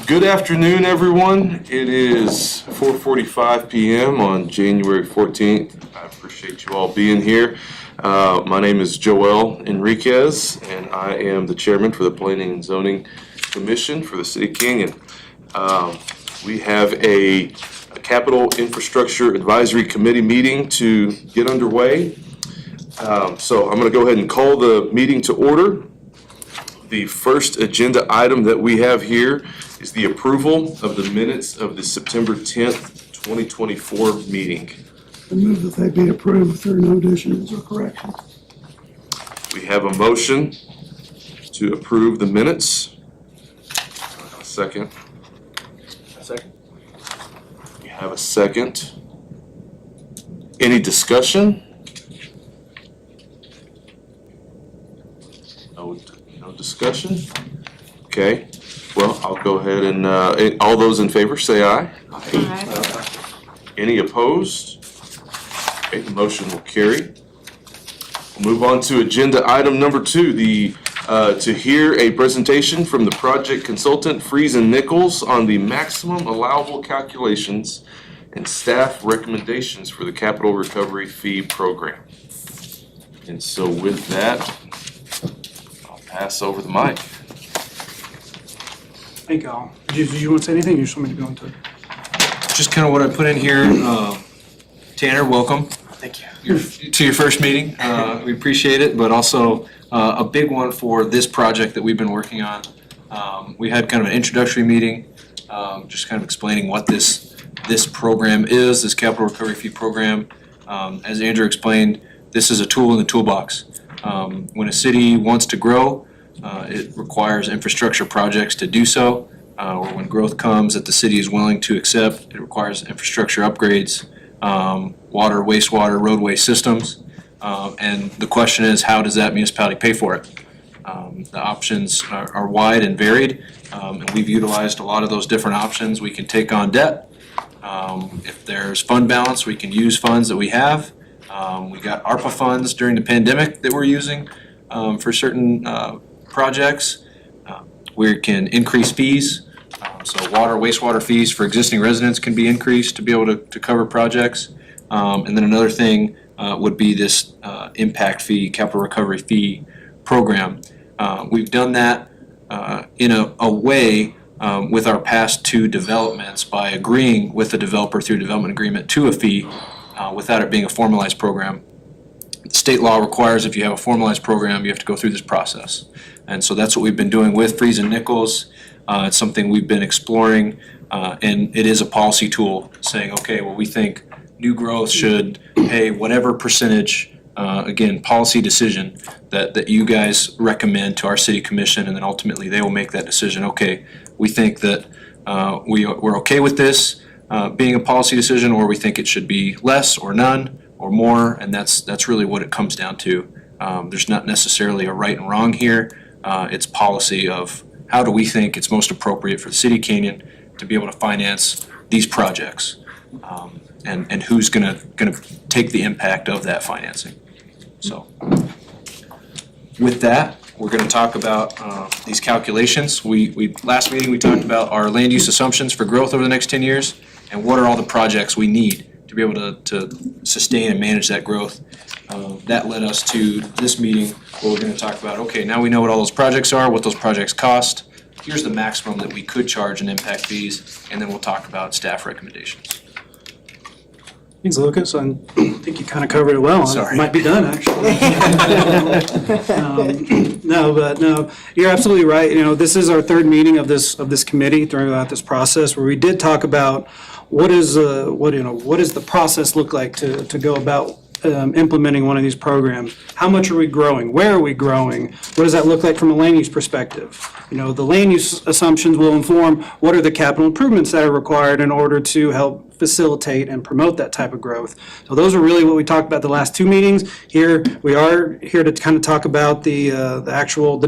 Good afternoon, everyone. It is 4:45 p.m. on January 14th. I appreciate you all being here. My name is Joel Enriquez, and I am the chairman for the Planning and Zoning Commission for the City of Canyon. We have a Capital Infrastructure Advisory Committee meeting to get underway. So I'm going to go ahead and call the meeting to order. The first agenda item that we have here is the approval of the minutes of the September 10th, 2024 meeting. I move that they be approved if there are no additions or corrections. We have a motion to approve the minutes. A second. Second. We have a second. Any discussion? No discussion? Okay. Well, I'll go ahead and, all those in favor say aye. Aye. Any opposed? Okay, the motion will carry. We'll move on to agenda item number 2, to hear a presentation from the project consultant Friesen Nichols on the maximum allowable calculations and staff recommendations for the capital recovery fee program. And so with that, I'll pass over the mic. Thank you all. Do you want to say anything, or you just want me to go into it? Just kind of what I put in here. Tanner, welcome. Thank you. To your first meeting. We appreciate it, but also a big one for this project that we've been working on. We had kind of an introductory meeting, just kind of explaining what this program is, this capital recovery fee program. As Andrew explained, this is a tool in the toolbox. When a city wants to grow, it requires infrastructure projects to do so. Or when growth comes that the city is willing to accept, it requires infrastructure upgrades, water, wastewater, roadway systems. And the question is, how does that municipality pay for it? The options are wide and varied, and we've utilized a lot of those different options. We can take on debt. If there's fund balance, we can use funds that we have. We got ARPA funds during the pandemic that we're using for certain projects. We can increase fees. So water, wastewater fees for existing residents can be increased to be able to cover projects. And then another thing would be this impact fee, capital recovery fee program. We've done that in a way with our past 2 developments by agreeing with the developer through development agreement to a fee without it being a formalized program. State law requires if you have a formalized program, you have to go through this process. And so that's what we've been doing with Friesen Nichols. It's something we've been exploring, and it is a policy tool saying, okay, well, we think new growth should pay whatever percentage, again, policy decision that you guys recommend to our city commission, and then ultimately they will make that decision. Okay, we think that we're okay with this being a policy decision, or we think it should be less or none or more, and that's really what it comes down to. There's not necessarily a right and wrong here. It's policy of how do we think it's most appropriate for the city of Canyon to be able to finance these projects, and who's gonna take the impact of that financing. So with that, we're gonna talk about these calculations. Last meeting we talked about our land use assumptions for growth over the next 10 years and what are all the projects we need to be able to sustain and manage that growth. That led us to this meeting where we're going to talk about, okay, now we know what all those projects are, what those projects cost. Here's the maximum that we could charge in impact fees, and then we'll talk about staff recommendations. Thanks, Lucas. I think you kind of covered it well. Sorry. It might be done, actually. No, you're absolutely right. You know, this is our 3rd meeting of this committee throughout this process, where we did talk about what does the process look like to go about implementing one of these programs. How much are we growing? Where are we growing? What does that look like from a land use perspective? You know, the land use assumptions will inform what are the capital improvements that are required in order to help facilitate and promote that type of growth. So those are really what we talked about the last two meetings. Here, we are here to kind of talk about the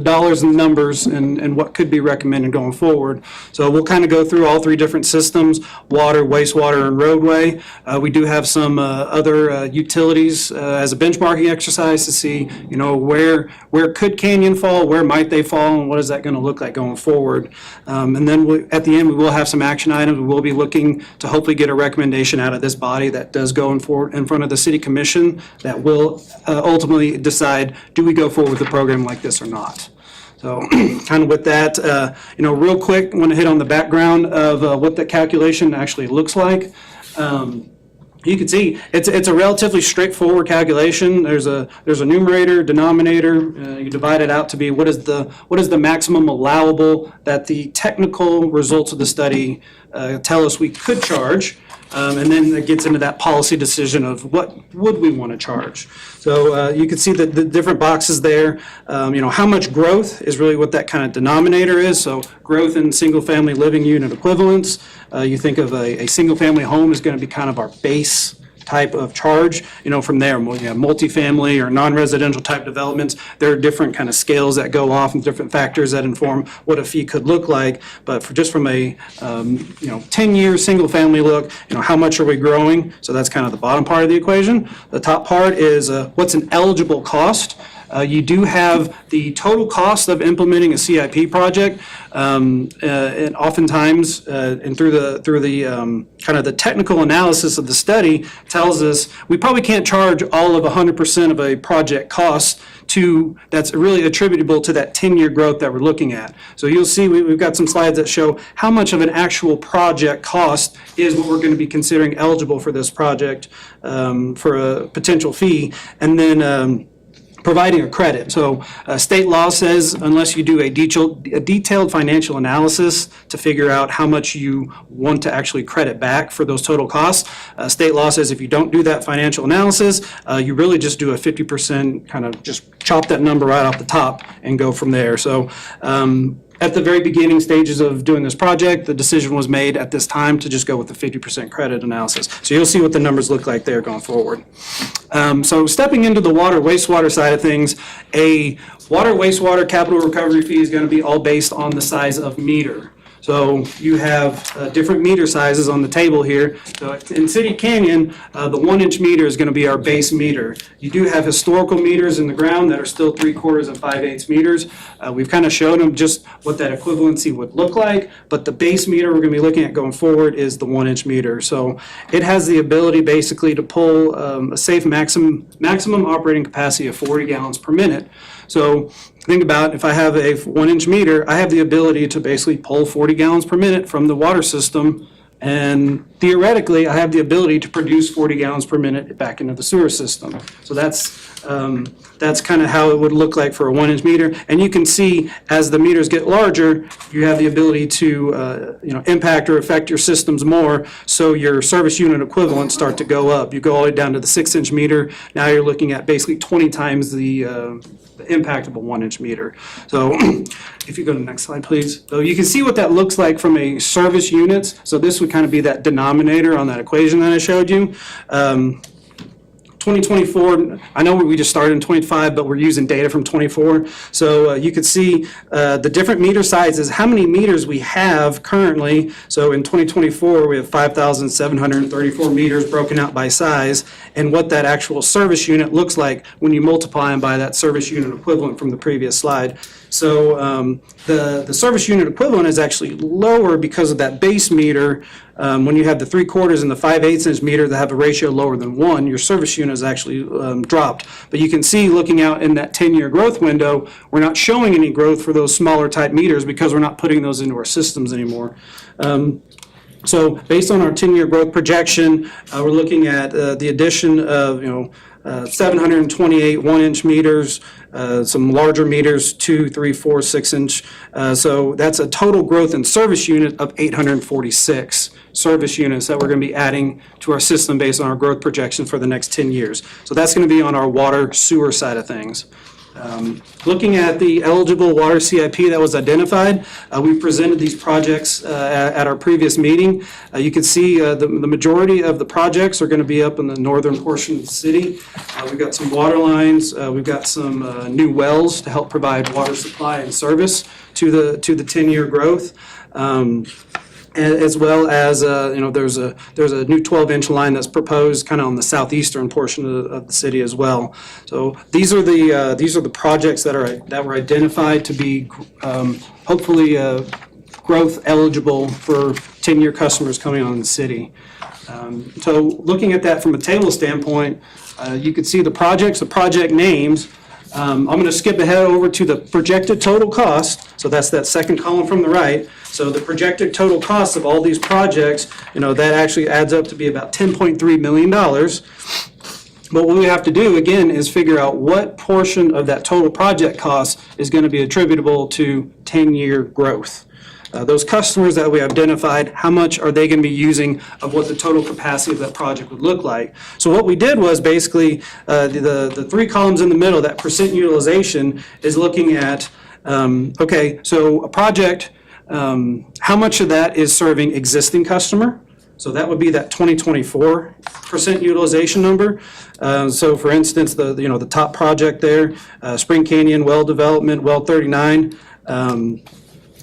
dollars and numbers and what could be recommended going forward. So we'll kind of go through all three different systems: water, wastewater, and roadway. We do have some other utilities as a benchmarking exercise to see, where could Canyon fall, where might they fall, and what is that going to look like going forward. And then at the end, we will have some action items. We will be looking to hopefully get a recommendation out of this body that does go in front of the City Commission that will ultimately decide, do we go forward with a program like this or not? So kind of with that, real quick, I want to hit on the background of what the calculation actually looks like. You can see it's a relatively straightforward calculation. There's a numerator, denominator. You divide it out to be what is the maximum allowable that the technical results of the study tell us we could charge. And then it gets into that policy decision of what would we want to charge. So you can see the different boxes there. How much growth is really what that kind of denominator is. So growth in single-family living unit equivalents. You think of a single-family home is going to be kind of our base type of charge. From there, multifamily or non-residential type developments, there are different kind of scales that go off and different factors that inform what a fee could look like. But from a 10-year single-family look, how much are we growing? So that's kind of the bottom part of the equation. The top part is what's an eligible cost. You do have the total cost of implementing a CIP project, and oftentimes, and through the kind of the technical analysis of the study tells us we probably can't charge all of 100% of a project cost that's really attributable to that 10-year growth that we're looking at. So you'll see we've got some slides that show how much of an actual project cost is what we're going to be considering eligible for this project for a potential fee, and then providing a credit. So state law says unless you do a detailed financial analysis to figure out how much you want to actually credit back for those total costs, state law says if you don't do that financial analysis, you really just do a 50%, kind of just chop that number right off the top and go from there. So at the very beginning stages of doing this project, the decision was made at this time to just go with the 50% credit analysis. So you'll see what the numbers look like there going forward. So stepping into the water wastewater side of things, a water wastewater capital recovery fee is going to be all based on the size of meter. So you have different meter sizes on the table here. So in City Canyon, the 1-inch meter is going to be our base meter. You do have historical meters in the ground that are still 3/4 and 5/8 meters. We've kind of showed them just what that equivalency would look like, but the base meter we're going to be looking at going forward is the 1-inch meter. So it has the ability basically to pull a safe maximum operating capacity of 40 gallons per minute. So think about if I have a 1-inch meter, I have the ability to basically pull 40 gallons per minute from the water system, and theoretically, I have the ability to produce 40 gallons per minute back into the sewer system. So that's kind of how it would look like for a 1-inch meter. And you can see as the meters get larger, you have the ability to impact or affect your systems more, so your service unit equivalents start to go up. You go all the way down to the 6-inch meter. Now you're looking at basically 20 times the impact of a 1-inch meter. So if you go to the next slide, please. So you can see what that looks like from a service units. So this would kind of be that denominator on that equation that I showed you. 2024, I know we just started in 25, but we're using data from 24. So you could see the different meter sizes, how many meters we have currently. So in 2024, we have 5,734 meters broken out by size, and what that actual service unit looks like when you multiply them by that service unit equivalent from the previous slide. So the service unit equivalent is actually lower because of that base meter. When you have the 3/4 and the 5/8 inch meter that have a ratio lower than 1, your service unit is actually dropped. But you can see looking out in that 10-year growth window, we're not showing any growth for those smaller type meters because we're not putting those into our systems anymore. So based on our 10-year growth projection, we're looking at the addition of 728 1-inch meters, some larger meters, 2, 3, 4, 6-inch. So that's a total growth in service unit of 846 service units that we're going to be adding to our system based on our growth projection for the next 10 years. So that's going to be on our water sewer side of things. Looking at the eligible water CIP that was identified, we presented these projects at our previous meeting. You can see the majority of the projects are going to be up in the northern portion of the city. We've got some water lines, we've got some new wells to help provide water supply and service to the 10-year growth. As well as, there's a new 12-inch line that's proposed kind of on the southeastern portion of the city as well. So these are the projects that were identified to be hopefully growth eligible for 10-year customers coming on in the city. So looking at that from a table standpoint, you can see the projects, the project names. I'm going to skip ahead over to the projected total cost. So that's that second column from the right. So the projected total cost of all these projects, that actually adds up to be about $10.3 million. But what we have to do, again, is figure out what portion of that total project cost is going to be attributable to 10-year growth. Those customers that we identified, how much are they going to be using of what the total capacity of that project would look like? So what we did was basically the three columns in the middle, that percent utilization is looking at, okay, so a project, how much of that is serving existing customer? So that would be that 2024% utilization number. So for instance, the top project there, Spring Canyon Well Development, Well 39,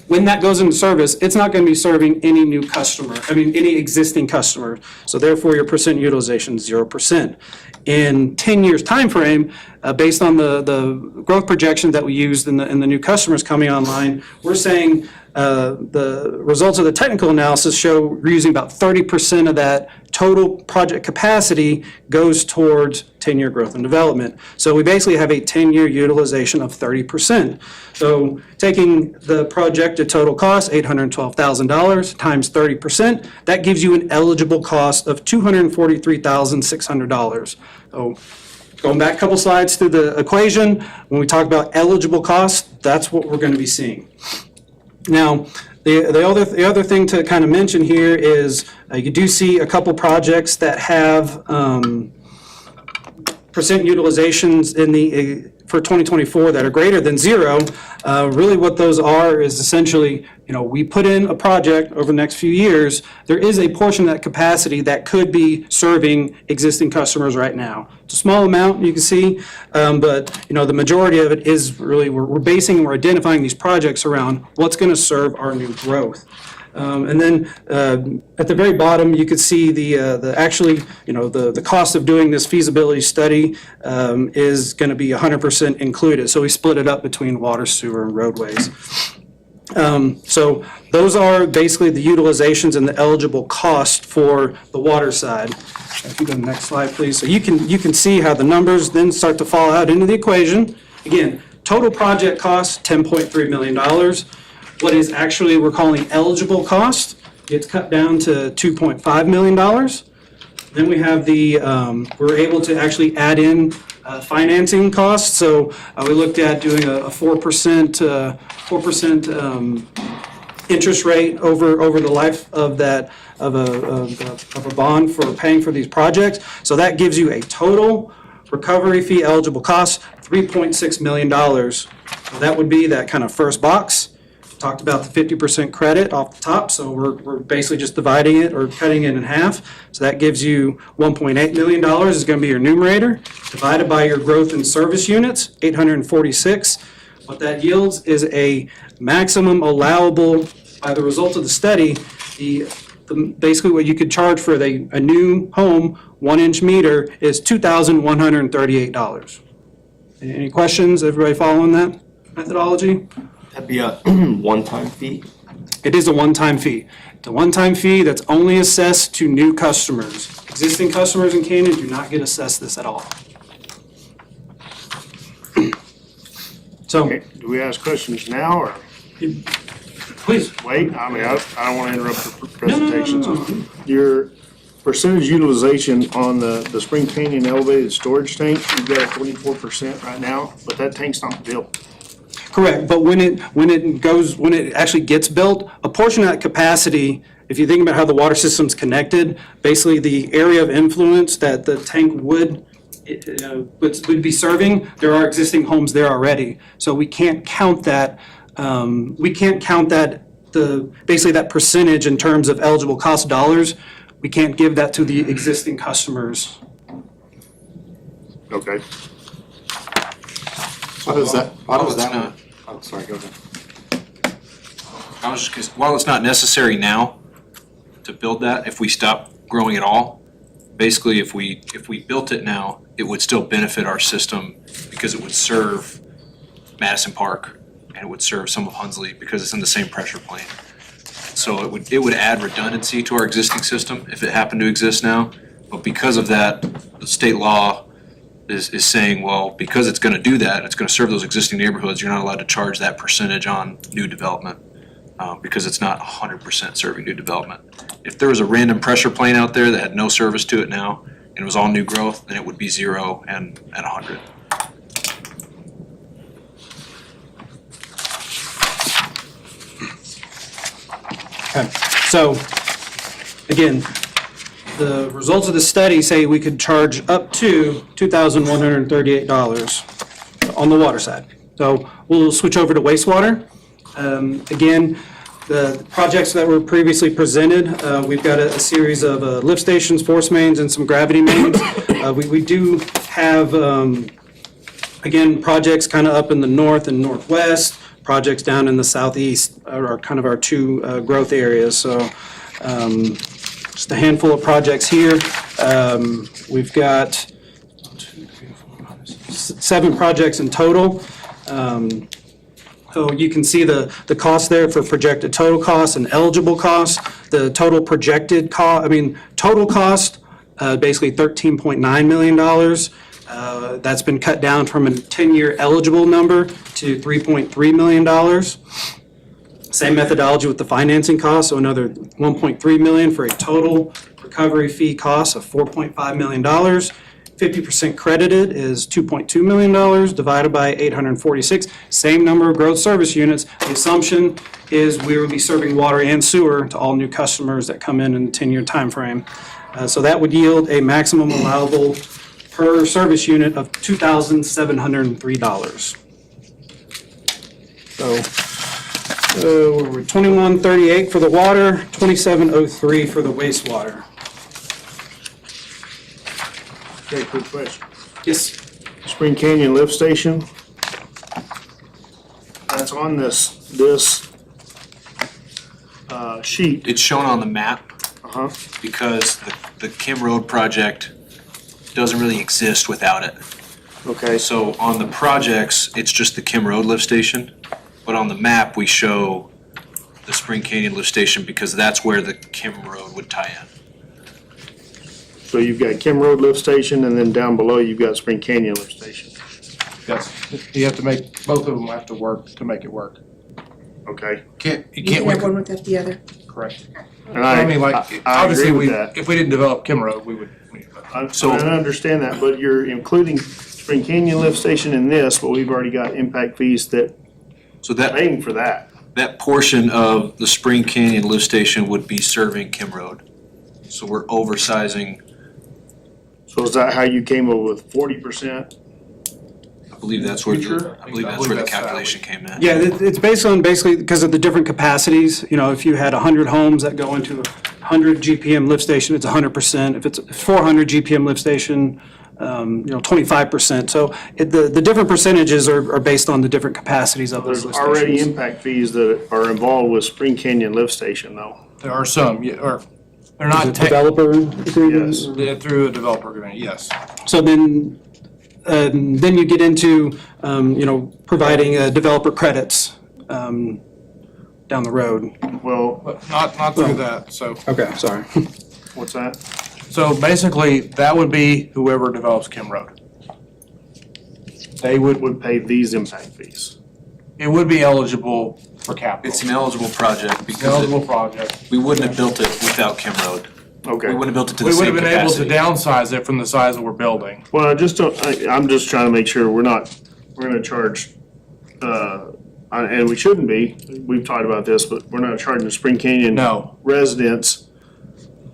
when that goes into service, it's not going to be serving any new customer, any existing customer. So therefore, your percent utilization is 0%. In 10 years time frame, based on the growth projection that we used in the new customers coming online, we're saying the results of the technical analysis show we're using about 30% of that total project capacity goes towards 10-year growth and development. So we basically have a 10-year utilization of 30%. So taking the projected total cost, $812,000 times 30%, that gives you an eligible cost of $243,600. So going back a couple slides through the equation, when we talk about eligible cost, that's what we're going to be seeing. Now, the other thing to kind of mention here is you do see a couple projects that have percent utilizations for 2024 that are greater than zero. Really what those are is essentially, we put in a project over the next few years, there is a portion of that capacity that could be serving existing customers right now. It's a small amount, you can see, but the majority of it is really, we're identifying these projects around what's going to serve our new growth. And then at the very bottom, you could see the cost of doing this feasibility study is going to be 100% included. So we split it up between water, sewer, and roadways. So those are basically the utilizations and the eligible cost for the water side. If you go to the next slide, please. So you can see how the numbers then start to fall out into the equation. Again, total project cost, $10.3 million. What is actually we're calling eligible cost gets cut down to $2.5 million. Then we have we're able to actually add in financing costs. So we looked at doing a 4% interest rate over the life of a bond for paying for these projects. So that gives you a total recovery fee eligible cost, $3.6 million. So that would be that kind of first box. Talked about the 50% credit off the top, so we're basically just dividing it or cutting it in half. So that gives you $1.8 million is going to be your numerator, divided by your growth in service units, 846. What that yields is a maximum allowable, by the results of the study, basically what you could charge for a new home 1-inch meter is $2,138. Any questions? Everybody following that methodology? That'd be a one-time fee? It is a one-time fee. It's a one-time fee that's only assessed to new customers. Existing customers in Canaan do not get assessed this at all. So, Okay, do we ask questions now or please. wait? I don't want to interrupt the No. presentations. Your percentage utilization on the Spring Canyon elevated storage tank, you've got a 24% right now, but that tank's not built. Correct, but when it actually gets built, a portion of that capacity, if you think about how the water system's connected, basically the area of influence that the tank would would be serving, there are existing homes there already. So we can't count that, basically that percentage in terms of eligible cost dollars. We can't give that to the existing customers. Okay. How does that, how does It's that, not- oh, sorry, go ahead. I was just, 'cause while it's not necessary now to build that, if we stop growing at all, basically if we built it now, it would still benefit our system because it would serve Madison Park and it would serve some of Hunsley because it's in the same pressure plane. So it would add redundancy to our existing system if it happened to exist now. But because of that, the state law is saying, well, because it's gonna do that, it's gonna serve those existing neighborhoods, you're not allowed to charge that percentage on new development. Because it's not 100% serving new development. If there was a random pressure plane out there that had no service to it now, and it was all new growth, then it would be 0 and 100. Okay, so, again, the results of the study say we could charge up to $2,138 on the water side. So we'll switch over to wastewater. Again, the projects that were previously presented, we've got a series of lift stations, force mains, and some gravity mains. We do have, again, projects kind of up in the north and northwest, projects down in the southeast are kind of our two growth areas. So just a handful of projects here. We've got 7 projects in total. So you can see the cost there for projected total cost and eligible cost. The total projected total cost, basically $13.9 million. That's been cut down from a 10-year eligible number to $3.3 million. Same methodology with the financing cost, so another $1.3 million for a total recovery fee cost of $4.5 million. 50% credited is $2.2 million divided by 846. Same number of growth service units. The assumption is we will be serving water and sewer to all new customers that come in the 10-year time frame. So that would yield a maximum allowable per service unit of $2,703. So we're $21.38 for the water, $27.03 for the wastewater. Okay, quick question. Yes. Spring Canyon Lift Station. That's on this sheet. It's shown on the map Uh-huh. because the Kim Road project doesn't really exist without it. Okay, So on the projects, it's just the Kim Road lift station, but on the map, we show the Spring Canyon lift station because that's where the Kim Road would tie in. so you've got Kim Road Lift Station, and then down below you've got Spring Canyon Lift Station. Yes, you have to make, both of them have to work to make it work. Okay, You You can't can have wait, one without the other. correct. and I mean, like, I obviously, agree with we, that. if we didn't develop Kim Road, we would. So- I understand that, but you're including Spring Canyon Lift Station in this, but we've already got impact fees that So that, paying for that. that portion of the Spring Canyon lift station would be serving Kim Road. So we're oversizing, So is that how you came up with 40%? I believe that's where, Future? I believe I that's believe where the that's how we- calculation came in. Yeah, it's based on basically because of the different capacities. You know, if you had 100 homes that go into a 100 GPM lift station, it's 100%. If it's a 400 GPM lift station, 25%. So the different percentages are based on the different capacities of those There's lift already stations. impact fees that are involved with Spring Canyon Lift Station though. There are some, or, they're Is not it tech, developer agreement? Yes. through a developer agreement, yes. So then you get into, providing developer credits down the road. Well, But not through that, so. Okay, sorry. what's that? So basically, that would be whoever develops Kim Road. They Would pay these impact fees. it would be eligible for capital. It's an eligible project It's an because eligible project. we wouldn't have built it without Kim Road. Okay. We wouldn't have built it to the We would same have been able to capacity. downsize it from the size that we're building. Well, I'm just trying to make sure we're gonna charge, and we shouldn't be, we've talked about this, but we're not charging the Spring Canyon No, residents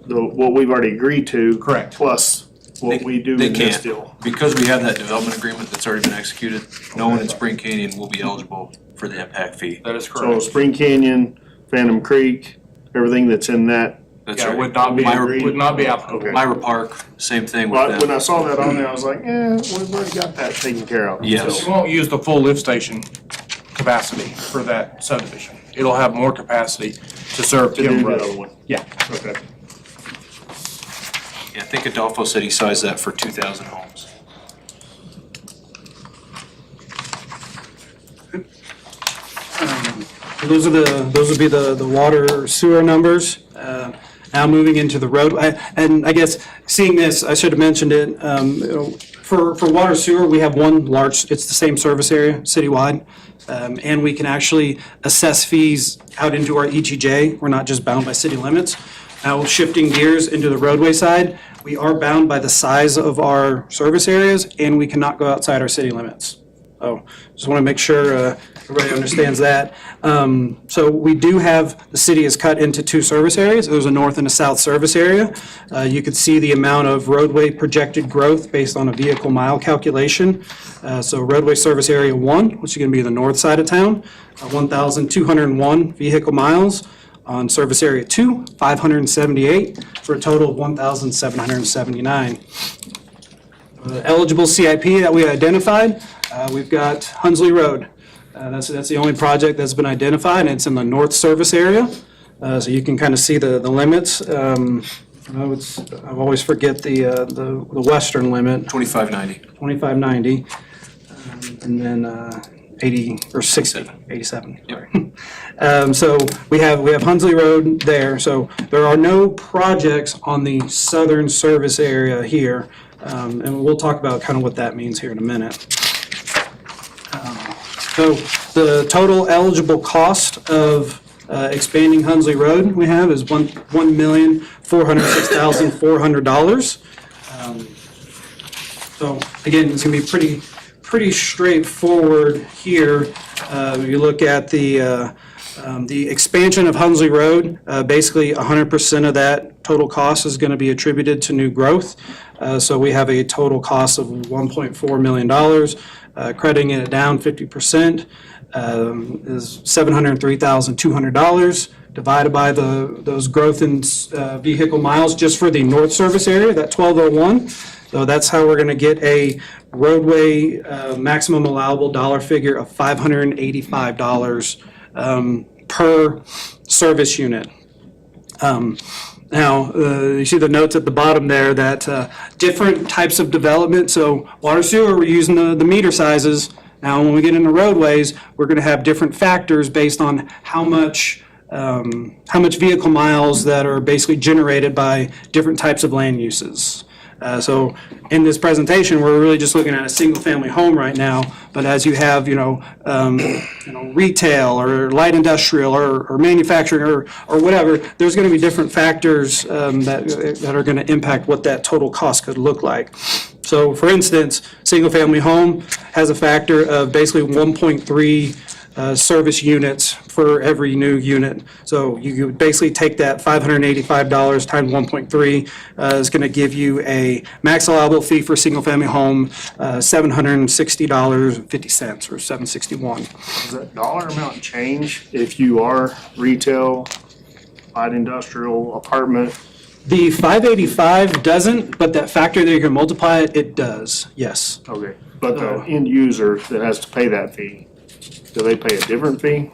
what we've already agreed to. Correct. Plus what we do They in this can't. deal. Because we have that development agreement that's already been executed, no one in Spring Canyon will be eligible for the impact fee. That is So correct. Spring Canyon, Phantom Creek, everything that's in that. That's Yeah, right. would not be, Myra- would not be applicable. Okay. Myra Park, same thing with Well, when them. I saw that on there, I was like, we've already got that taken care of. Yes. We won't use the full lift station capacity for that subdivision. It'll have more capacity to serve To do Kim the other Road. one. Yeah. Okay. Yeah, I think Adolfo said he sized that for 2,000 homes. Those would be the water sewer numbers. Now moving into the road, and I guess seeing this, I should have mentioned it. For water sewer, we have one large, it's the same service area citywide. And we can actually assess fees out into our ETJ. We're not just bound by city limits. Now shifting gears into the roadway side, we are bound by the size of our service areas and we cannot go outside our city limits. So just want to make sure everybody understands that. So we do have, the city is cut into two service areas. There's a north and a south service area. You could see the amount of roadway projected growth based on a vehicle mile calculation. So roadway service area 1, which is going to be the north side of town, 1,201 vehicle miles. On service area 2, 578, for a total of 1,779. Eligible CIP that we identified, we've got Hunsley Road. That's the only project that's been identified, and it's in the north service area. So you can kind of see the limits. I always forget the western limit, 2590. 2590, and then 80, or 60, 87. sorry. So we have Hunsley Road there, so there are no projects on the southern service area here. And we'll talk about kind of what that means here in a minute. So the total eligible cost of expanding Hunsley Road we have is $1,406,400. So again, it's going to be pretty straightforward here. You look at the expansion of Hunsley Road, basically 100% of that total cost is going to be attributed to new growth. So we have a total cost of $1.4 million. Crediting it down 50% is $703,200 divided by those growth in vehicle miles just for the north service area, that 1201. So that's how we're going to get a roadway maximum allowable dollar figure of $585 per service unit. Now, you see the notes at the bottom there that different types of development, so water sewer, we're using the meter sizes. Now, when we get into roadways, we're going to have different factors based on how much vehicle miles that are basically generated by different types of land uses. So in this presentation, we're really just looking at a single-family home right now, but as you have, retail or light industrial or manufacturing or whatever, there's going to be different factors that are going to impact what that total cost could look like. So for instance, single-family home has a factor of basically 1.3 service units for every new unit. So you would basically take that $585 times 1.3 is going to give you a max allowable fee for a single-family home, $760.50 or $761. Does that dollar amount change if you are retail, light industrial, apartment? The 585 doesn't, but that factor that you can multiply it does, yes. Okay, but the end user that has to pay that fee, do they pay a different fee?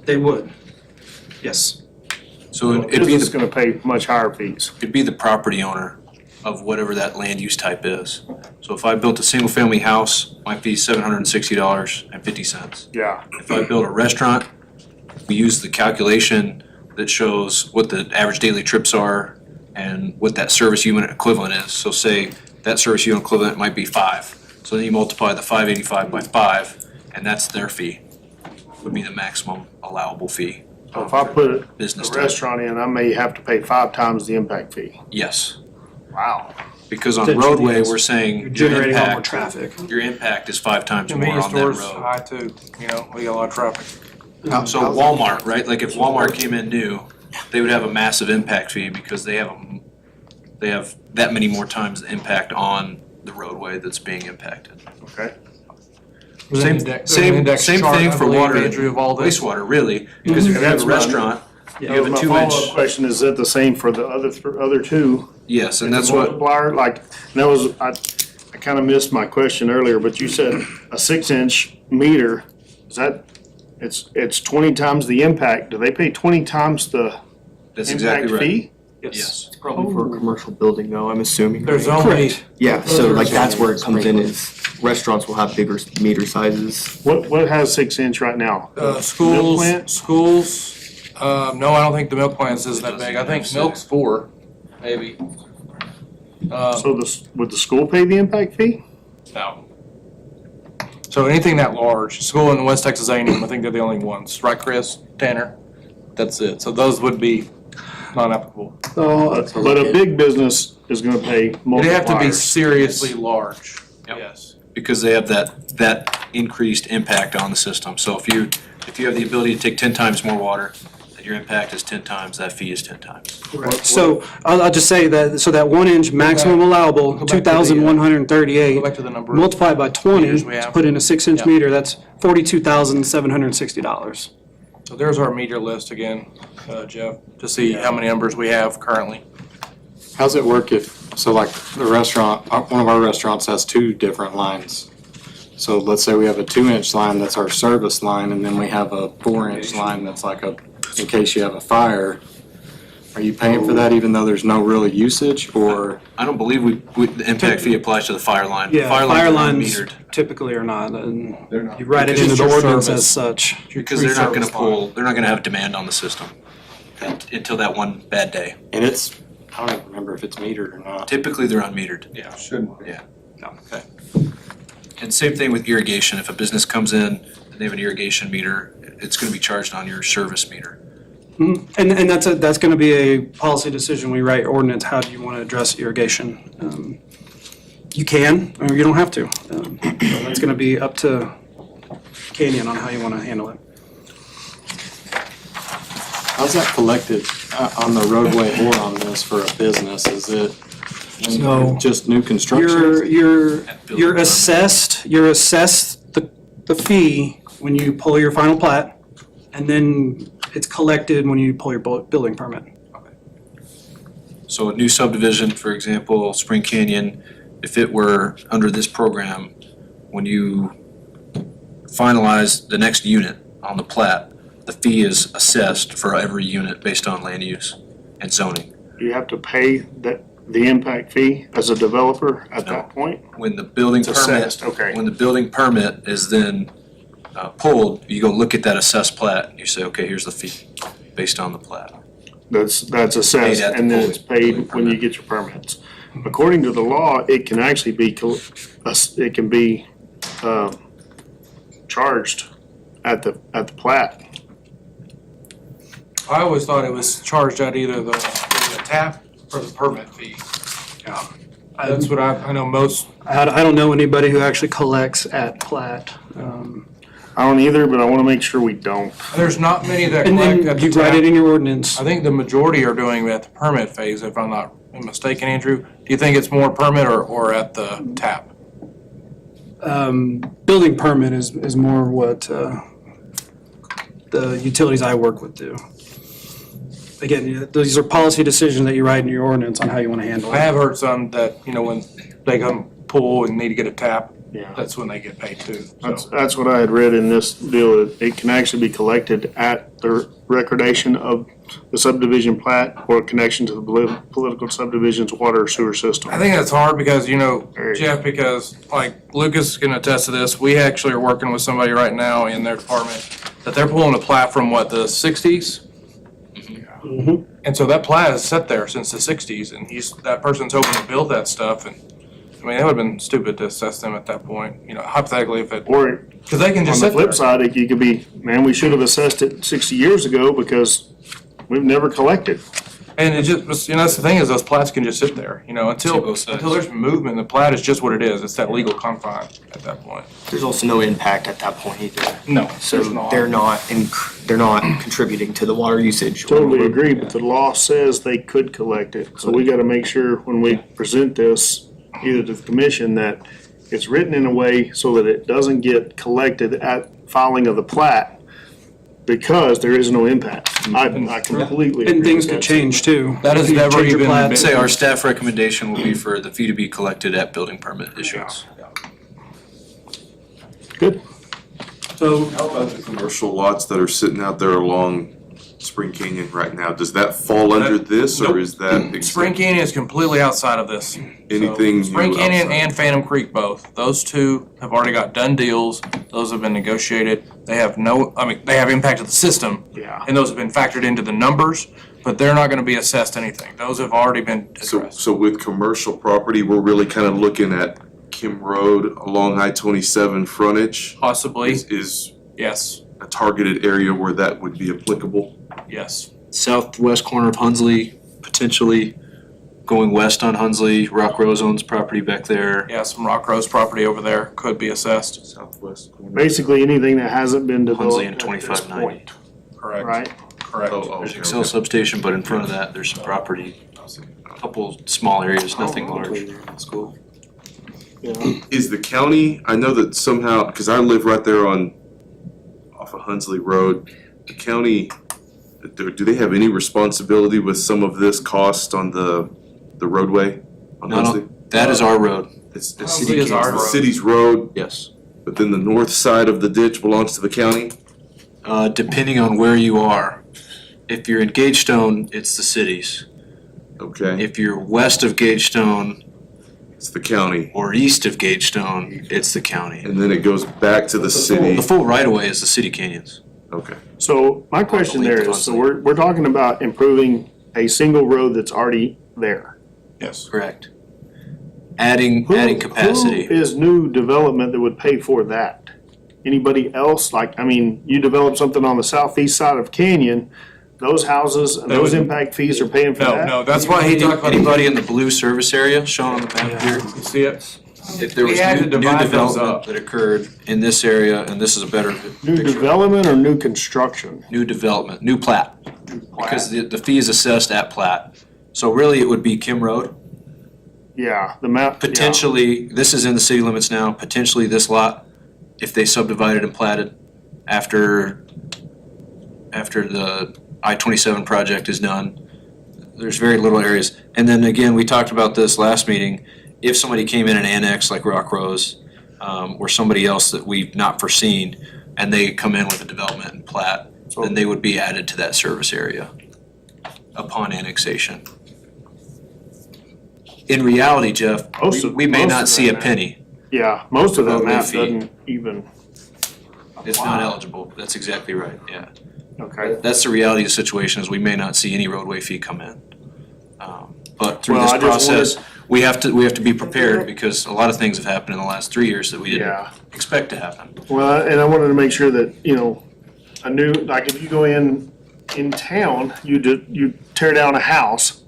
They would, yes. So it'd be Business is the, gonna pay much higher fees. it'd be the property owner of whatever that land use type is. So if I built a single family house, my fee is $760.50. Yeah, If I build a restaurant, we use the calculation that shows what the average daily trips are and what that service unit equivalent is. So say that service unit equivalent might be 5. So then you multiply the 585 by 5, and that's their fee, would be the maximum allowable fee. so if I put a Business type. restaurant in, I may have to pay 5 times the impact fee. Yes, Wow. because on Potentially, roadway, yes. we're saying You're your generating a lot more impact, traffic. your impact is 5 times more Convenience on that stores road. high too, we got a lot of traffic. So Walmart, right, like if Walmart came in new, they would have a massive impact fee because they have they have that many more times the impact on the roadway that's being impacted. Okay. There's Same- an index- same- there's an index same chart, thing I for believe, water and Andrew, of all this. Wastewater, really, because if you have That's a right. restaurant, you have a My 2-inch, follow-up question, is that the same for the other two? yes, and The that's what, multiplier, like, that was, I kinda missed my question earlier, but you said a 6-inch meter, is that, it's 20 times the impact, do they pay 20 times the that's impact exactly right. fee? Yes. Probably for a commercial building though, I'm assuming. There's right? only, Yeah, so like that's where it comes in is restaurants will have bigger meter sizes. What has 6-inch right now? Milk schools, plant? no, I don't think the milk plants is that big. I think Doesn't have milk's 4, maybe. So would the school pay the impact fee? No. So anything that large, school in West Texas A&M, I think they're the only ones, right, Chris, Tanner? That's it. So those would be non-applicable. But a big business is gonna pay multipliers. It'd have to be seriously large, Yep. yes. Because they have that increased impact on the system. So if you have the ability to take 10 times more water, then your impact is 10 times, that fee is 10 times. So I'll just say that, so that 1-inch maximum allowable, back to the, 2,138. Go back to the number. Multiplied by 20, meters we to have. put in a 6-inch Yeah. meter, that's $42,760. So there's our meter list again, Jeff, to see how many numbers we have currently. How's it work if, so like the restaurant, one of our restaurants has 2 different lines. So let's say we have a 2-inch line that's our service line, and then we have a 4-inch line that's like in case you have a fire. Are you paying for that even though there's no real usage, or? I don't believe the impact fee applies to the fire line. Yeah, Fire fire lines are lines unmetered. typically are not, and They're not. you write it Because into the it's your ordinance service. as such. Because they're not gonna Service line. have demand on the system until that one bad day. And it's, I don't even remember if it's metered or not. Typically, they're unmetered. Yeah, shouldn't. Yeah. No, okay. And same thing with irrigation. If a business comes in and they have an irrigation meter, it's gonna be charged on your service meter. And that's gonna be a policy decision, we write ordinance, how do you wanna address irrigation? You can, or you don't have to. So that's gonna be up to Canyon on how you wanna handle it. How's that collected on the roadway or on this for a business? Is it So- just new construction? You're assessed the fee when you pull your final plat, and then it's collected when you pull your building permit. So a new subdivision, for example, Spring Canyon, if it were under this program, when you finalize the next unit on the plat, the fee is assessed for every unit based on land use and zoning. You have to pay the impact fee as a developer at No. that point? When the building It's permit, assessed, okay. when the building permit is then pulled, you go look at that assessed plat, and you say, okay, here's the fee based on the plat. That's assessed, Paid at the and then it's building paid when you permit. get your permits. According to the law, it can actually be, charged at the plat. I always thought it was charged at either the tap or the permit fee. That's what I know most, I don't know anybody who actually collects at plat. I don't either, but I wanna make sure we don't. there's not many that And collect at then the you write tap. it in your ordinance. I think the majority are doing it at the permit phase, if I'm not mistaken, Andrew. Do you think it's more permit or at the tap? Building permit is more what the utilities I work with do. Again, these are policy decisions that you write in your ordinance on how you want to handle I it. have heard some that, when they come pull and need to get a tap, Yeah. that's when they get paid too. That's what I had read in this deal, that it can actually be collected at the recordation of the subdivision plat or connection to the political subdivision's water or sewer system. I think that's hard because, Very. Jeff, because like Lucas can attest to this, we actually are working with somebody right now in their department that they're pulling a plat from the 60s? And so that plat has sat there since the 60s and that person's hoping to build that stuff and, it would have been stupid to assess them at that point, hypothetically if it, Or because they can on just the sit there. flip side, you could be, man, we should have assessed it 60 years ago because we've never collected. And it just, that's the thing is those plats can just sit there, See until, both sides. until there's movement, the plat is just what it is. It's that legal confine at that point. There's also no impact at that point either. No, So there's not. they're not contributing to the water usage. Totally agree, but the law says they could collect it. So we gotta make sure when we present this, either to the commission, that it's written in a way so that it doesn't get collected at filing of the plat, because there is no impact. I completely agree. And things with could that. change too. That has If you never change your even plat, been- Say our staff recommendation will be for the fee to be collected at building permit issuance. Good. So, How about the commercial lots that are sitting out there along Spring Canyon right now? Does that fall under this, or Nope. is that Spring Canyon is completely outside of this. anything So, Spring new Canyon outside? and Phantom Creek both. Those two have already got done deals. Those have been negotiated. They have they have impacted the system. Yeah. And those have been factored into the numbers, but they're not gonna be assessed anything. Those have already been So, addressed. so with commercial property, we're really kind of looking at Kim Road along I-27 frontage Possibly, is yes, a targeted area where that would be applicable. yes. Southwest corner of Hunsley, potentially going west on Hunsley, Rock Rose owns property back there. Yeah, some Rock Rose property over there could be assessed. Southwest corner. Basically, anything that hasn't been Hunsley developed and at this 2590. point, Correct. right? Correct. Oh, There's okay, Excel okay. substation, but in front of that, there's some property, a couple small areas, nothing large. That's cool. Yeah. Is the county, I know that somehow, because I live right there off of Hunsley Road, the county, do they have any responsibility with some of this cost on the roadway on No, Hunsley? no, that is our road, It's Hunsley is our the road. city's road, yes. but then the north side of the ditch belongs to the county? Depending on where you are, if you're in Gagestone, it's the city's. Okay, If you're west of Gagestone it's the county, or east of Gagestone, it's the county. and then it goes back to the city. The full right of way is the city canyons. Okay, So my question there is, so we're talking about improving a single road that's already there. Yes. Correct. Adding capacity. Who is new development that would pay for that? Anybody else? You develop something on the southeast side of Canyon, those houses and those would- impact fees are paying for that? No, that's why he talked about. Anybody in the blue service area shown on the map here? You see it? If there was We had to new divide those development up. that occurred in this area, and this is a better New picture. development or new construction? New development, new plat, because the fee is assessed at plat. So really, it would be Kim Road. Yeah, the map. yeah. Potentially, this is in the city limits now, potentially this lot, if they subdivided and platted after the I-27 project is done, there's very little areas. And then again, we talked about this last meeting, if somebody came in and annexed like Rock Rose, or somebody else that we've not foreseen, and they come in with a development and plat, then they would be added to that service area upon annexation. In reality, Jeff, Most of- we may most not of see a that map. penny. Yeah, most of that Roadway map fee. doesn't even, It's not eligible. That's exactly right, yeah. okay. That's the reality of the situation, is we may not see any roadway fee come in. But through Well, this I just process, we have to be prepared, because a lot of things have happened in the last 3 years that we didn't Yeah. expect to happen. Well, and I wanted to make sure that, a new, like if you go in town, you tear down a house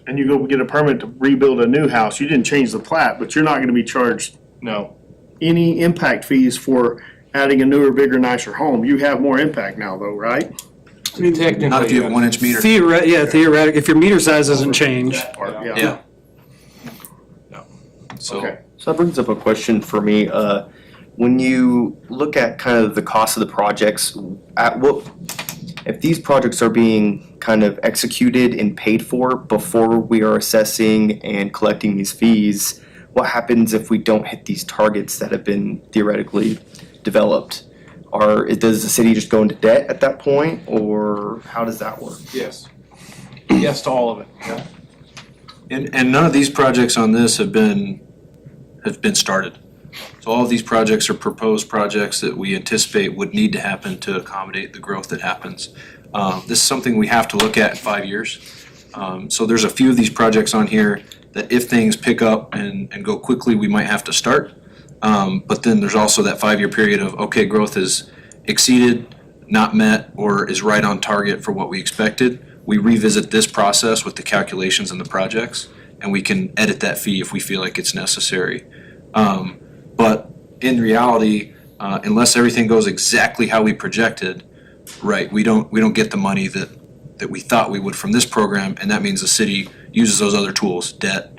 and you go get a permit to rebuild a new house, you didn't change the plat, but you're not gonna be charged No. any impact fees for adding a newer, bigger, nicer home. You have more impact now though, right? Technically, Not if you have a yes. 1-inch meter. theoretic, if your meter size doesn't change, Yeah. So, Okay. So that brings up a question for me. When you look at kind of the cost of the projects, if these projects are being kind of executed and paid for before we are assessing and collecting these fees, what happens if we don't hit these targets that have been theoretically developed? Does the city just go into debt at that point, or how does that work? Yes. Yes to all of it. Yeah. and none of these projects on this have been started. So all of these projects are proposed projects that we anticipate would need to happen to accommodate the growth that happens. This is something we have to look at in 5 years. So there's a few of these projects on here that if things pick up and go quickly, we might have to start. But then there's also that 5-year period of, okay, growth is exceeded, not met, or is right on target for what we expected. we revisit this process with the calculations and the projects, and we can edit that fee if we feel like it's necessary. But in reality, unless everything goes exactly how we projected, right, we don't get the money that we thought we would from this program, and that means the city uses those other tools, debt,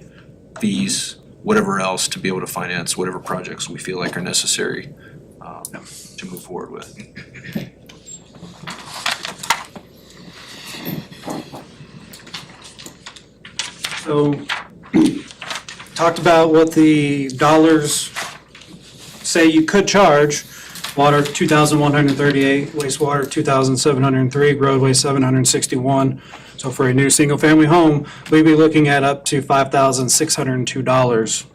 fees, whatever else, to be able to finance whatever projects we feel like are necessary to move forward with. So, talked about what the dollars say you could charge. Water, 2,138, wastewater, 2,703, roadway, 761. So for a new single-family home, we'd be looking at up to $5,602.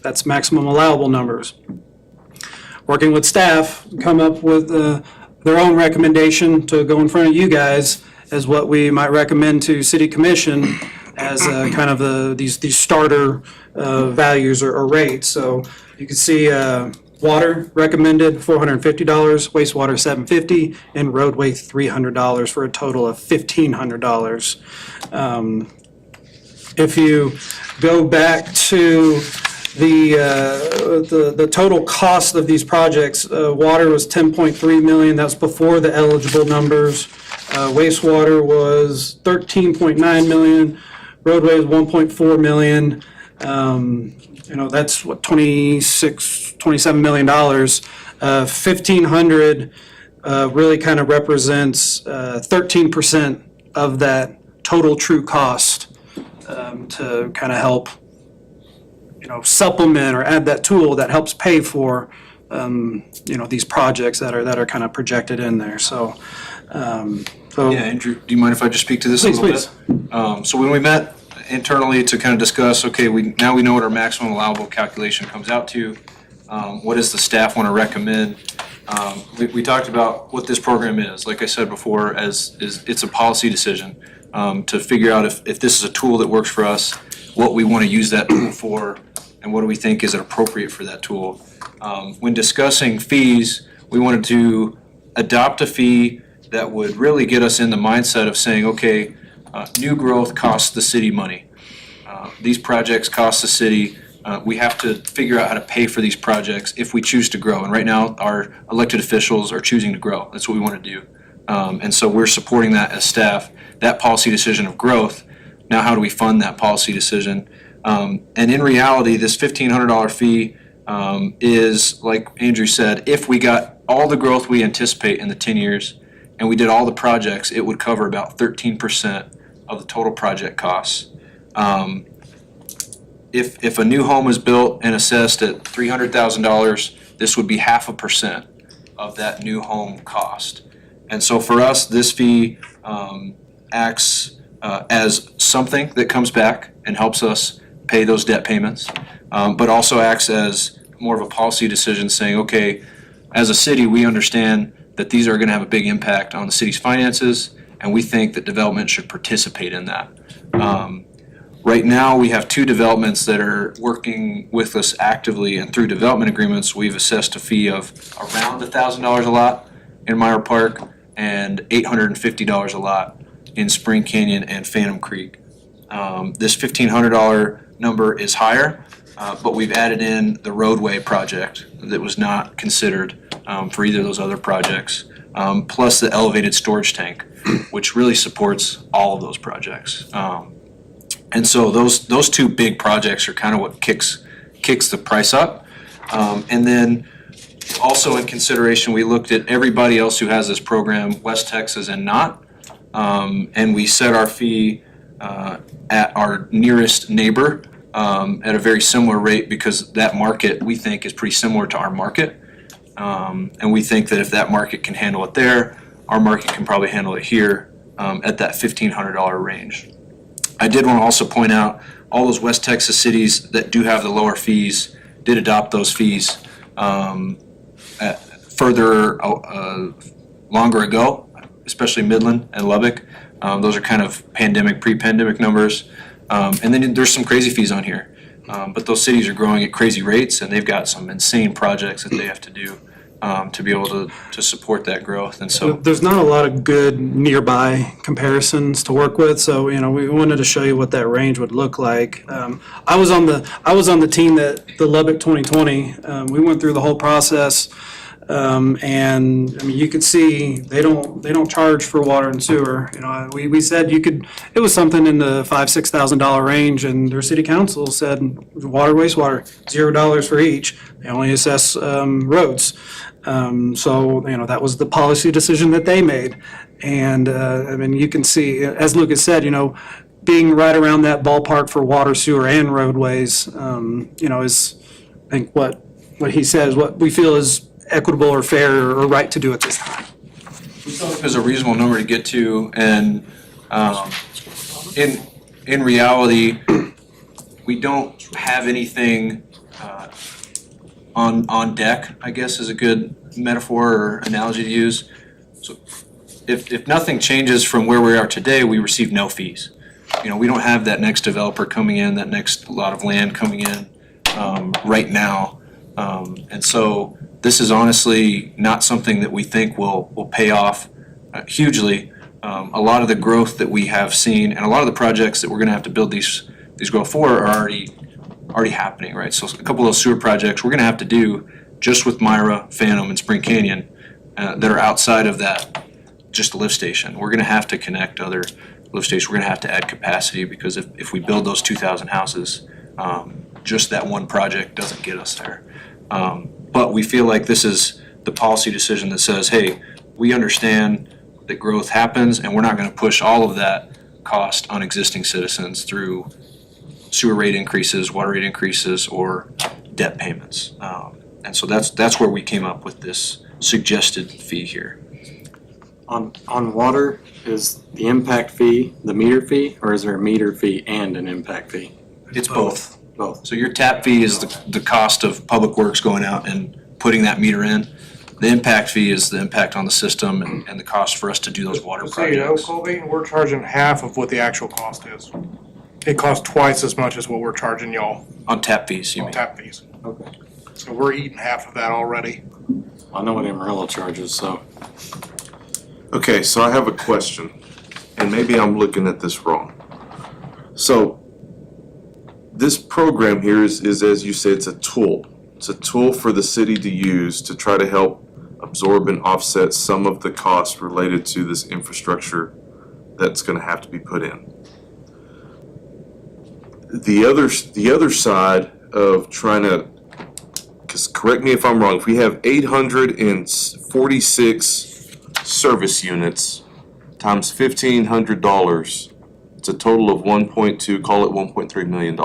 That's maximum allowable numbers. Working with staff, come up with their own recommendation to go in front of you guys as what we might recommend to city commission as kind of these starter values or rates. So you can see water recommended $450, wastewater $750, and roadway $300 for a total of $1,500. If you go back to the total cost of these projects, water was 10.3 million. That's before the eligible numbers. Wastewater was 13.9 million. Roadway is 1.4 million. That's what, $27 million. 1,500 really kind of represents 13% of that total true cost to kind of help, supplement or add that tool that helps pay for, these projects that are kind of projected in there. So. Yeah, Andrew, do you mind if I just speak to this a little bit? So when we met internally to kind of discuss, okay, now we know what our maximum allowable calculation comes out to. What does the staff want to recommend? We talked about what this program is. Like I said before, it's a policy decision to figure out if this is a tool that works for us, what we want to use that tool for, and what do we think is appropriate for that tool. When discussing fees, we wanted to adopt a fee that would really get us in the mindset of saying, okay, new growth costs the city money. These projects cost the city. We have to figure out how to pay for these projects if we choose to grow. And right now, our elected officials are choosing to grow. That's what we want to do. And so we're supporting that as staff, that policy decision of growth. Now, how do we fund that policy decision? And in reality, this $1,500 fee is, like Andrew said, if we got all the growth we anticipate in the 10 years and we did all the projects, it would cover about 13% of the total project costs. If a new home is built and assessed at $300,000, this would be 0.5% of that new home cost. And so for us, this fee acts as something that comes back and helps us pay those debt payments, but also acts as more of a policy decision saying, okay, as a city, we understand that these are going to have a big impact on the city's finances, and we think that development should participate in that. Right now, we have 2 developments that are working with us actively, and through development agreements, we've assessed a fee of around $1,000 a lot in Meyer Park and $850 a lot in Spring Canyon and Phantom Creek. This $1,500 number is higher, but we've added in the roadway project that was not considered for either of those other projects, plus the elevated storage tank, which really supports all of those projects. And so those 2 big projects are kind of what kicks the price up. And then also in consideration, we looked at everybody else who has this program, West Texas and not, and we set our fee at our nearest neighbor at a very similar rate because that market, we think, is pretty similar to our market. And we think that if that market can handle it there, our market can probably handle it here at that $1,500 range. I did want to also point out all those West Texas cities that do have the lower fees did adopt those fees longer ago, especially Midland and Lubbock. Those are kind of pre-pandemic numbers. And then there's some crazy fees on here. But those cities are growing at crazy rates, and they've got some insane projects that they have to do to be able to support that growth. And so, There's not a lot of good nearby comparisons to work with, so, we wanted to show you what that range would look like. I was on the team that, the Lubbock 2020, we went through the whole process, and, you could see, they don't charge for water and sewer. We said it was something in the $5,000-$6,000 range, and their city council said, water, wastewater, $0 for each. They only assess, roads. So, that was the policy decision that they made. And, you can see, as Lucas said, being right around that ballpark for water, sewer, and roadways, is, I think what he said is what we feel is equitable or fair or right to do at this time. we felt it was a reasonable number to get to, and in reality, we don't have anything on deck, I guess is a good metaphor or analogy to use. So if nothing changes from where we are today, we receive no fees. We don't have that next developer coming in, that next lot of land coming in right now. And so this is honestly not something that we think will pay off hugely. A lot of the growth that we have seen and a lot of the projects that we're gonna have to build these growth for are already happening, right? So a couple of those sewer projects we're gonna have to do just with Myra, Phantom, and Spring Canyon that are outside of that, just the lift station. We're gonna have to connect other lift stations. We're gonna have to add capacity because if we build those 2,000 houses, just that one project doesn't get us there. But we feel like this is the policy decision that says, hey, we understand that growth happens and we're not gonna push all of that cost on existing citizens through sewer rate increases, water rate increases, or debt payments. And so that's where we came up with this suggested fee here. On water, is the impact fee the meter fee, or is there a meter fee and an impact fee? It's both. Both. So your tap fee is the cost of public works going out and putting that meter in. The impact fee is the impact on the system and the cost for us to do those water So, you know, projects. Colby, we're charging half of what the actual cost is. It costs twice as much as what we're charging y'all On tap fees, you on mean? tap fees. Okay. So we're eating half of that already. I know what Amarillo charges, so. Okay, so I have a question, and maybe I'm looking at this wrong. So, this program here is as you said, it's a tool. It's a tool for the city to use to try to help absorb and offset some of the costs related to this infrastructure that's gonna have to be put in. The other side of trying to, because correct me if I'm wrong, if we have 846 service units times $1,500, it's a total of 1.2, call it $1.3 million.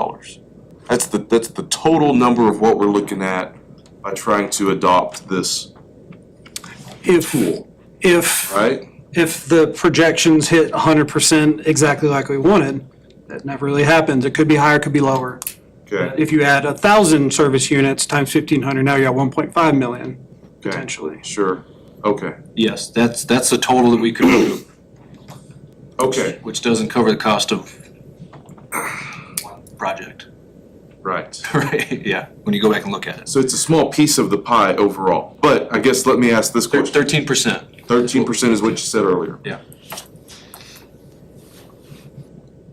That's the total number of what we're looking at by trying to adopt this tool, If right? the projections hit 100% exactly like we wanted, that never really happens. It could be higher, could be lower. Okay, If you add 1,000 service units times 1,500, now you're at 1.5 million okay, potentially. sure, okay, Yes, that's the total that we could do, okay, which doesn't cover the cost of one project, right. right? Yeah, when you go back and look at it. So it's a small piece of the pie overall, but I guess let me ask this question. 13%. 13% is what you said earlier. Yeah.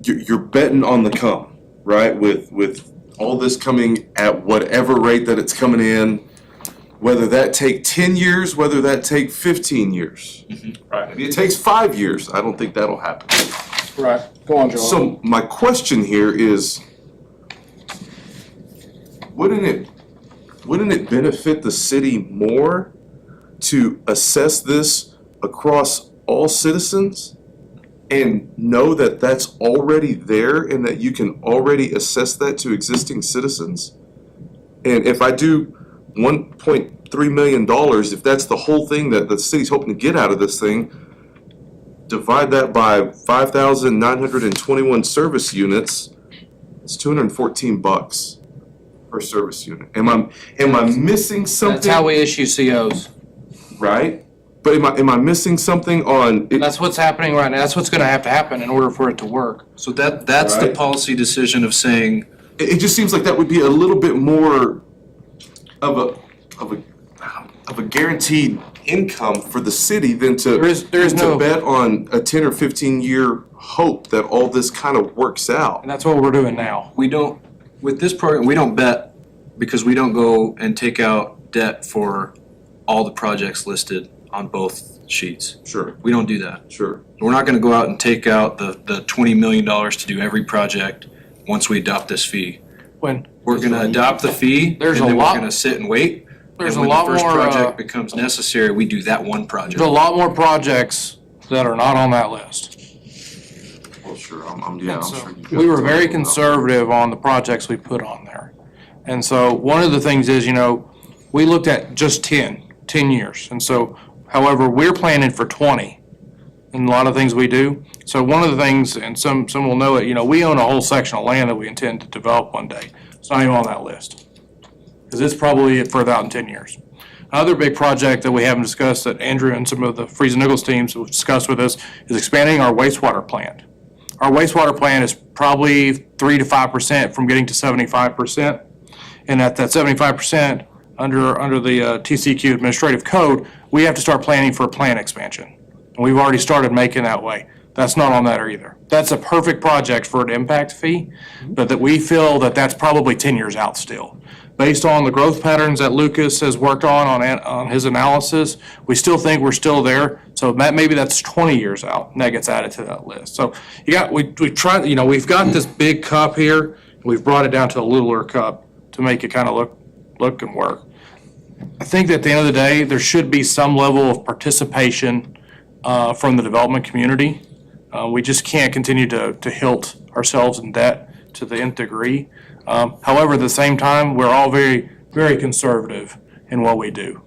You're betting on the come, right? With all this coming at whatever rate that it's coming in, whether that take 10 years, whether that take 15 years. Right. Maybe it takes 5 years. I don't think that'll happen. Right. Go on, Joel. So my question here is, wouldn't it benefit the city more to assess this across all citizens and know that that's already there and that you can already assess that to existing citizens? And if I do $1.3 million, if that's the whole thing that the city's hoping to get out of this thing, divide that by 5,921 service units, it's $214 per service unit. Am I missing something? That's how we issue COs. Right? But am I missing something on it? That's what's happening right now. That's what's gonna have to happen in order for it to work. So that's the Right. policy decision of saying, It just seems like that would be a little bit more of of a guaranteed income for the city than to There is no- bet on a 10 or 15-year hope that all this kind of works out. And that's what we're doing now. We don't, with this program, we don't bet because we don't go and take out debt for all the projects listed on both sheets. Sure, We don't do that. sure. We're not gonna go out and take out the $20 million to do every project once we adopt this fee. When We're gonna adopt the fee, and There's a then we're lot- gonna sit and wait. there's And a when lot the first more, project becomes necessary, we do that one project. there's a lot more projects that are not on that list. Well, sure, yeah, I'm So, sure. you've we got were some very of them. conservative on the projects we put on there. And so one of the things is, we looked at just 10 years. And so, however, we're planning for 20 in a lot of things we do. So one of the things, and some will know it, we own a whole section of land that we intend to develop one day. It's not even on that list. Because it's probably further out in 10 years. Another big project that we haven't discussed that Andrew and some of the Freeze and Nichols teams have discussed with us is expanding our wastewater plant. Our wastewater plant is probably 3 to 5% from getting to 75%. And at that 75%, under the TCQ administrative code, we have to start planning for a plant expansion. And we've already started making that way. That's not on that either. That's a perfect project for an impact fee, but that we feel that that's probably 10 years out still. Based on the growth patterns that Lucas has worked on his analysis, we still think we're still there. So maybe that's 20 years out, and that gets added to that list. So we tried, we've got this big cup here, and we've brought it down to a littler cup to make it kind of look and work. I think that at the end of the day, there should be some level of participation from the development community. We just can't continue to hilt ourselves in debt to the nth degree. However, at the same time, we're all very, very conservative in what we do.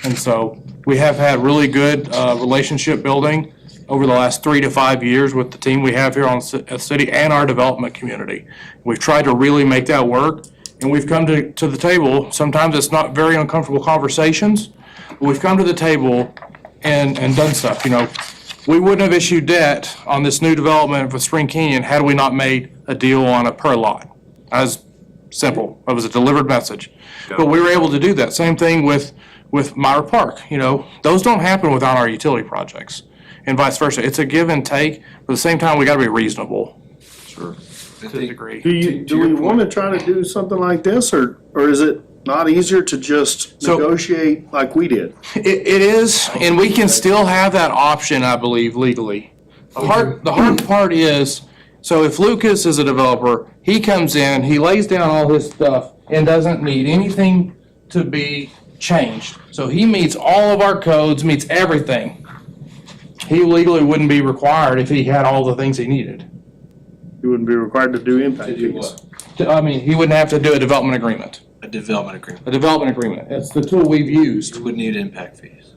And so we have had really good relationship building over the last 3 to 5 years with the team we have here on the city and our development community. We've tried to really make that work, and we've come to the table. Sometimes it's not very uncomfortable conversations, but we've come to the table and done stuff. We wouldn't have issued debt on this new development for Spring Canyon had we not made a deal on a per lot. As simple. It was a delivered message. But we were able to do that. Same thing with Myra Park. Those don't happen without our utility projects, and vice versa. It's a give and take. But at the same time, we got to be reasonable Sure. to a degree. Do we want to try to do something like this, or is it not easier to just So- negotiate like we did? It is, and we can still have that option, I believe, legally. The hard part is, so if Lucas is a developer, he comes in, he lays down all his stuff and doesn't need anything to be changed. So he meets all of our codes, meets everything. He legally wouldn't be required if he had all the things he needed. You wouldn't be required to do impact fees. He wouldn't have to do a development agreement. A development agreement. A development agreement, it's the tool we've used. Would need impact fees.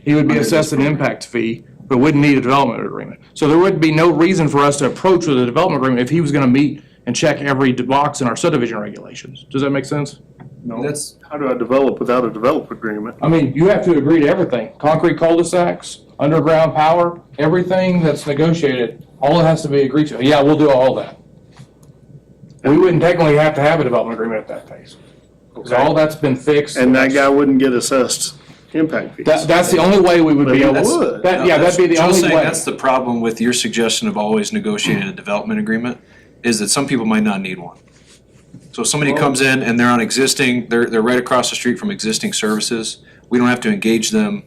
He would be assessed an impact fee, but wouldn't need a development agreement. So there would be no reason for us to approach with a development agreement if he was gonna meet and check every box in our subdivision regulations. Does that make sense? No. That's- How do I develop without a development agreement? I mean, you have to agree to everything. Concrete cul-de-sacs, underground power, everything that's negotiated, all it has to be agreed to. Yeah, we'll do all that. We wouldn't technically have to have a development agreement at that pace. Because all that's been fixed. And that guy wouldn't get assessed impact fees. That's the only way we would be But able. he would. That'd be the Joe's only saying way. that's the problem with your suggestion of always negotiating a development agreement, is that some people might not need one. So if somebody comes in and they're on existing, they're right across the street from existing services, we don't have to engage them.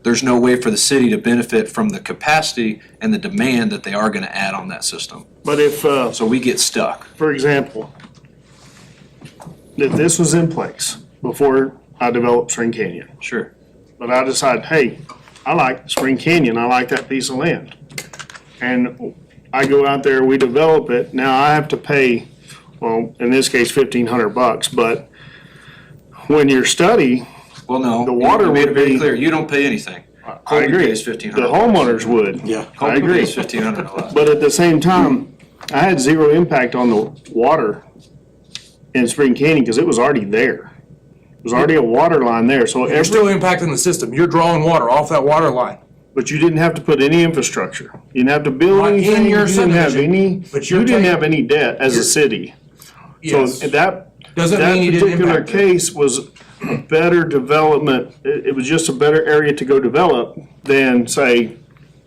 There's no way for the city to benefit from the capacity and the demand that they are gonna add on that system. But if, So we get stuck. for example, if this was in place before I developed Spring Canyon, Sure. but I decide, hey, I like Spring Canyon, I like that piece of land. And I go out there, we develop it, now I have to pay, well, in this case, $1,500, but when your study, Well, no. The water you made it would very be- clear, you don't pay anything. I Colby agree, pays the $1,500. homeowners would. Yeah. I Colby agree. pays $1,500. But at the same time, I had zero impact on the water in Spring Canyon because it was already there. It was already a water line there, so You're every, still impacting the system. You're drawing water off that water line. but you didn't have to put any infrastructure. You didn't have to build Not in anything, you your didn't have subdivision, any, but you're you didn't taking- have any debt as a city. So Yes. that, Doesn't that mean you didn't particular impact it. case was a better development, it was just a better area to go develop than, say,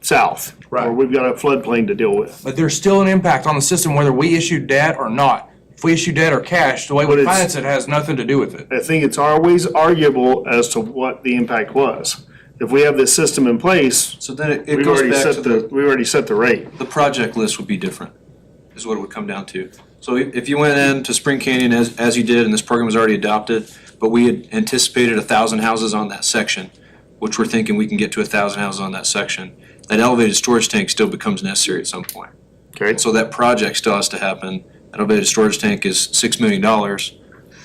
south. Right. Where we've got a floodplain to deal with. But there's still an impact on the system whether we issue debt or not. If we issue debt or cash, the way But we it's- finance it has nothing to do with it. I think it's always arguable as to what the impact was. If we have this system in place, So then it we've goes already back to set the, we already set the rate. the project list would be different, is what it would come down to. So if you went into Spring Canyon as you did, and this program was already adopted, but we had anticipated 1,000 houses on that section, which we're thinking we can get to 1,000 houses on that section, that elevated storage tank still becomes necessary at some point. Okay, So that project still has to happen. That elevated storage tank is $6 million.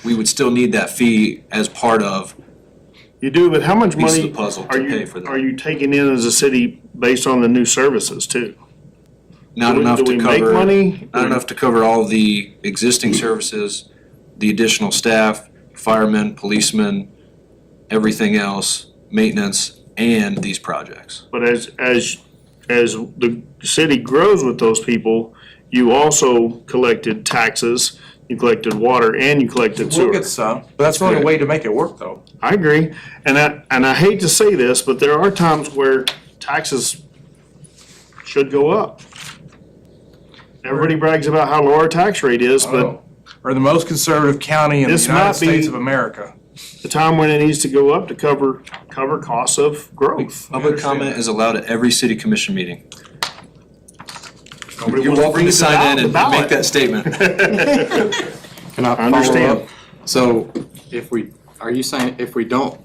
We would still need that fee as part of, you do, but how much Piece of money the puzzle to are pay you, for that. are you taking in as a city based on the new services too? not Do we- enough do to we make cover, money? not enough to cover all of the existing services, the additional staff, firemen, policemen, everything else, maintenance, and these projects. But as the city grows with those people, you also collected taxes, you collected water, and you collected We'll sewer. get some, but that's the only way to make it work though. I agree, and I hate to say this, but there are times where taxes should go up. Everybody brags about how low our tax rate is, but Or the most conservative county in the This United might be- States of America. the time when it needs to go up to cover costs of growth. Public comment is allowed at every city commission meeting. Nobody You're wants to welcome bring to it sign out in the and ballot. make that statement. Can I follow understand. up? So if we, are you saying if we don't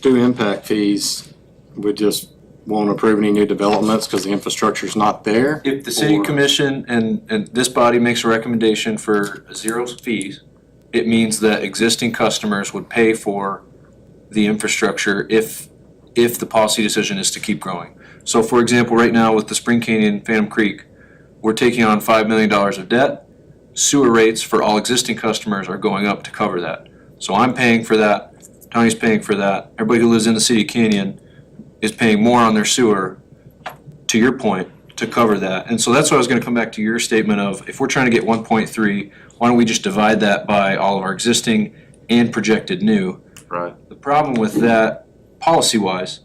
do impact fees, we just won't approve any new developments because the infrastructure's not there? If the city Or- commission and this body makes a recommendation for zero fees, it means that existing customers would pay for the infrastructure if the policy decision is to keep growing. So for example, right now with the Spring Canyon Phantom Creek, we're taking on $5 million of debt. Sewer rates for all existing customers are going up to cover that. So I'm paying for that, Tony's paying for that, everybody who lives in the city of Canyon is paying more on their sewer, to your point, to cover that. And so that's why I was gonna come back to your statement of, if we're trying to get 1.3, why don't we just divide that by all of our existing and projected new? Right. The problem with that, policy-wise,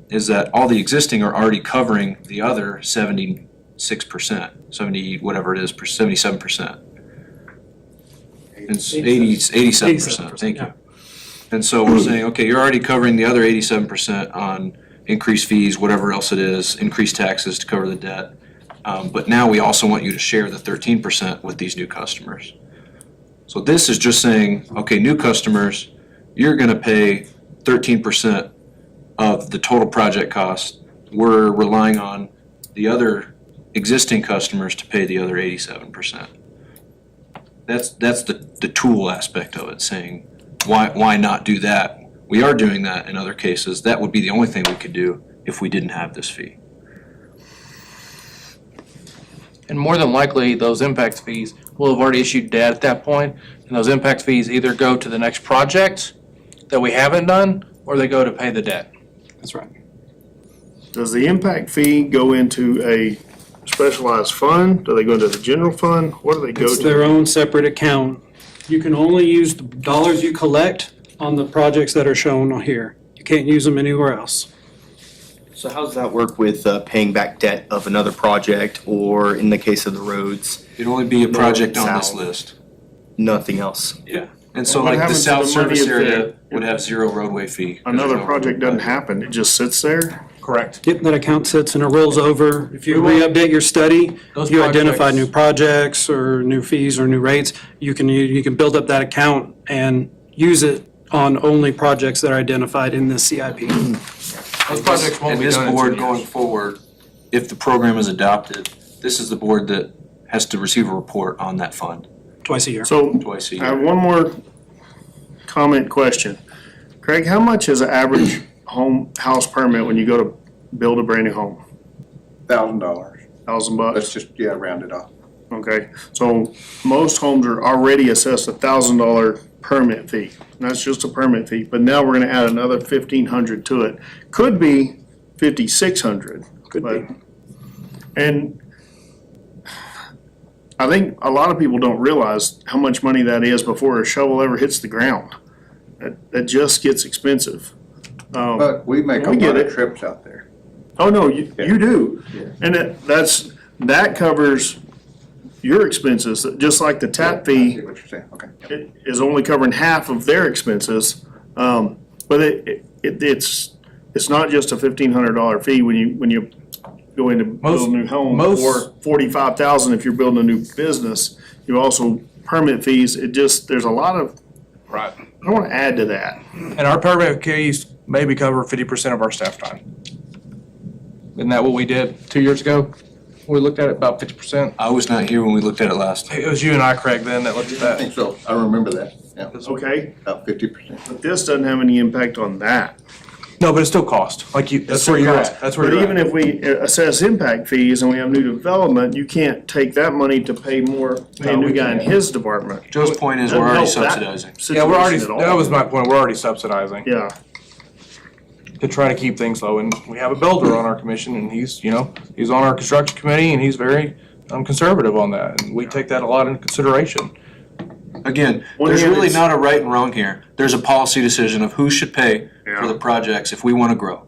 is that all the existing are already covering the other 76%, 70, whatever it is, 77%. It's 87%, thank you. And so we're saying, okay, you're already covering the other 87% on increased fees, whatever else it is, increased taxes to cover the debt. But now we also want you to share the 13% with these new customers. So this is just saying, okay, new customers, you're gonna pay 13% of the total project cost. We're relying on the other existing customers to pay the other 87%. That's the tool aspect of it, saying, why not do that? We are doing that in other cases. That would be the only thing we could do if we didn't have this fee. And more than likely, those impact fees will have already issued debt at that point, and those impact fees either go to the next project that we haven't done, or they go to pay the debt. That's right. Does the impact fee go into a specialized fund? Do they go into the general fund? What do they go It's their to? own separate account. You can only use the dollars you collect on the projects that are shown on here. You can't use them anywhere else. So how does that work with paying back debt of another project, or in the case of the roads, It'd only be a North, project on this south. list. nothing else? Yeah. And so What like the happens to south the money service if area the- would have zero roadway fee. 'cause Another there's no project roadway. doesn't happen, it just sits there? Correct. Yep, that account sits and it rolls over. If you We want- re-update your study, Those you identify projects- new projects or new fees or new rates, you can build up that account and use it on only projects that are identified in this CIP. Those projects won't And be this done in board 10 going years. forward, if the program is adopted, this is the board that has to receive a report on that fund Twice a year. So twice a I have year. one more comment question. Craig, how much is an average house permit when you go to build a brand new home? $1,000. $1,000? Let's just, round it off. Okay, so most homes are already assessed $1,000 permit fee. And that's just a permit fee, but now we're gonna add another 1,500 to it. Could be 5,600. Could be. And I think a lot of people don't realize how much money that is before a shovel ever hits the ground. That just gets expensive. But we make a We get lot of it. trips out there. Oh, no, you do. And that covers your expenses, just like the tap I fee see what you're saying, okay. it is only covering half of their expenses. But it's not just a $1,500 fee when you go in to build a new home, most- or $45,000 if you're building a new business. You also permit fees. There's a lot of, Right. I don't want to add to that. And our permit fees maybe cover 50% of our staff time. Isn't that what we did 2 years ago? We looked at it, about 50%. I was not here when we looked at it last. It was you and I, Craig, then that looked at I that. think so, I remember that, yeah, Okay, about 50%. but this doesn't have any impact on that. No, but it still cost. Like you, that's still where you're cost. at. That's where But you're even at. if we assess impact fees and we have new development, you can't take that money to pay a new guy in his department. Joe's point is we're Doesn't already help that subsidizing. Yeah, we're already, situation at that all. was my point. We're already subsidizing Yeah, to try to keep things low. And we have a builder on our commission and he's on our construction committee and he's very conservative on that. And we take that a lot into consideration. Again, One there's hand really it's- not a right and wrong here. There's a policy decision of who should pay for Yeah. the projects if we want to grow.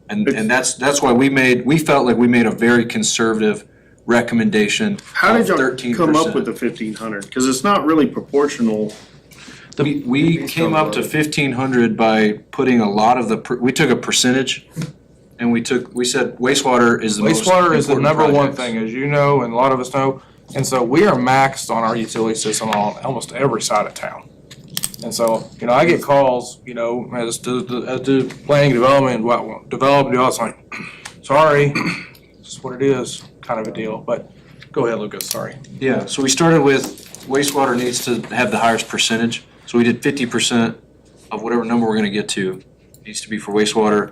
And that's why we felt like we made a very conservative recommendation how did of y'all 13%. come up with the 1,500? Cause it's not really proportional. We came up to 1,500 by putting a lot of we took a percentage and we said wastewater is the most Wastewater is the important number one project. thing, as you know, and a lot of us know. And so we are maxed on our utility system on almost every side of town. And so, I get calls, as to planning development, it's like, sorry, it's just what it is, kind of a deal. But go ahead, Lucas, sorry. Yeah, so we started with wastewater needs to have the highest percentage. So we did 50% of whatever number we're gonna get to needs to be for wastewater,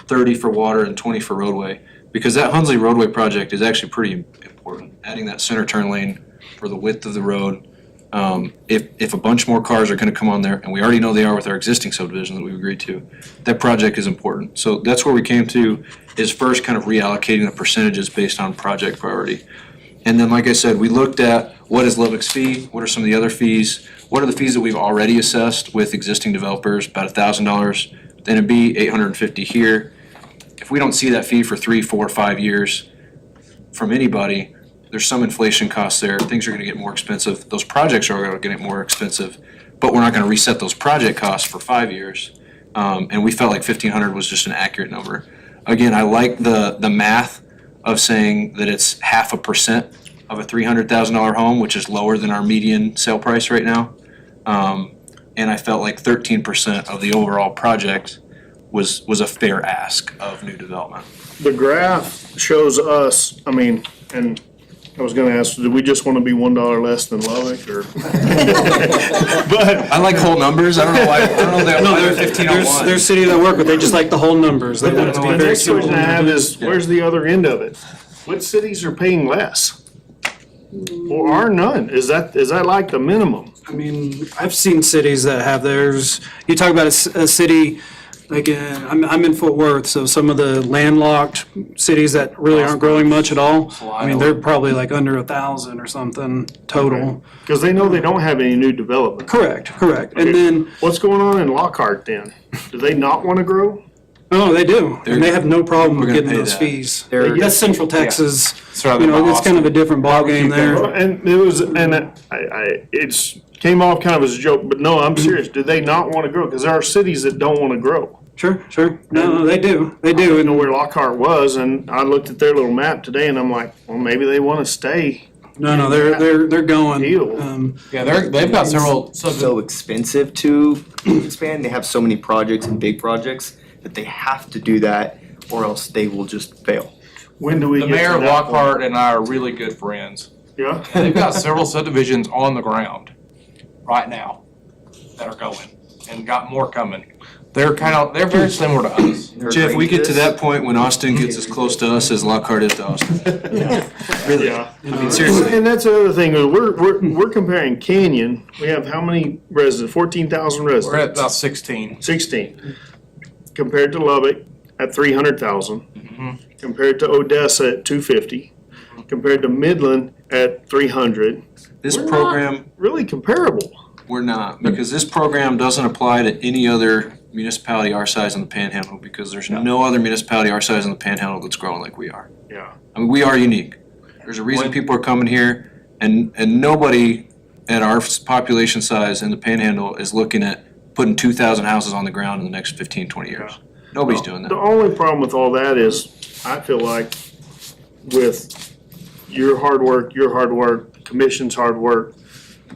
30 for water, and 20 for roadway. Because that Hunsley roadway project is actually pretty important, adding that center turn lane for the width of the road. If a bunch more cars are gonna come on there, and we already know they are with our existing subdivision that we've agreed to, that project is important. So that's where we came to, is first kind of reallocating the percentages based on project priority. And then, like I said, we looked at what is Lubbock's fee, what are some of the other fees, what are the fees that we've already assessed with existing developers, about $1,000, then it'd be $850 here. If we don't see that fee for 3, 4, 5 years from anybody, there's some inflation costs there, things are gonna get more expensive, those projects are gonna get more expensive, but we're not gonna reset those project costs for 5 years. And we felt like 1,500 was just an accurate number. Again, I like the math of saying that it's 0.5% of a $300,000 home, which is lower than our median sale price right now. And I felt like 13% of the overall project was a fair ask of new development. The graph shows us, and I was gonna ask, do we just wanna be $1 less than Lubbock, or? But, I like whole numbers, I don't know why, I don't know that, why they're 1501. There's cities that work with, they just like the whole numbers. They want it to be the very next simple. question I have is, where's the other end of it? What cities are paying less? Or are none? Is that like the minimum? I mean, I've seen cities that have theirs. You talk about a city, like, I'm in Fort Worth, so some of the landlocked cities that really aren't growing much at all, I mean, they're probably like under 1,000 or something total. Cause they know they don't have any new development. Correct. And then, What's going on in Lockhart then? Do they not wanna grow? oh, they do, and they have no problem We're with gonna getting pay those that. fees. They're- That's Central Texas, rather than it's kind of a different ballgame there. And it was, it's came off kind of as a joke, but no, I'm serious. Do they not wanna grow? Cause there are cities that don't wanna grow. Sure. No, they do. I didn't know where Lockhart was, and I looked at their little map today, and I'm like, well, maybe they wanna stay. No, they're going. Deal. Yeah, they've got several. So expensive to expand, they have so many projects and big projects that they have to do that or else they will just fail. When do we The get to mayor of that point? Lockhart and I are really good friends. Yeah? And they've got several subdivisions on the ground right now that are going and got more coming. They're they're very similar to us. Jeff, we get to that point when Austin gets as close to us as Lockhart is to Austin. Really, Yeah. I mean, seriously. And that's the other thing, is we're comparing Canyon, we have how many residents? 14,000 We're at residents? about 16. 16. Compared to Lubbock at 300,000. Compared to Odessa at 250. Compared to Midland at 300. This We're not program, really comparable. we're not, because this program doesn't apply to any other municipality our size in the Panhandle, because there's no other municipality our size in the Panhandle that's growing like we are. Yeah. I mean, we are unique. There's a reason people are coming here, and nobody at our population size in the Panhandle is looking at putting 2,000 houses on the ground in the next 15, 20 years. Nobody's doing The that. only problem with all that is, I feel like with your hard work, commission's hard work,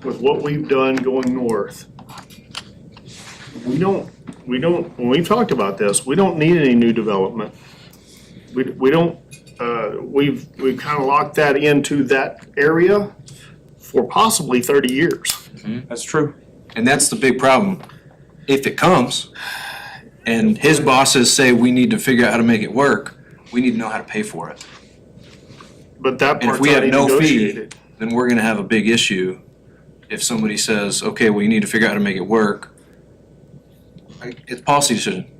with what we've done going north, we don't, when we've talked about this, we don't need any new development. We don't, we've kind of locked that into that area for possibly 30 years. That's true. And that's the big problem. If it comes, and his bosses say we need to figure out how to make it work, we need to know how to pay for it. But that And if part's we have already no fee, negotiated. then we're gonna have a big issue. If somebody says, okay, well, you need to figure out how to make it work, it's a policy decision.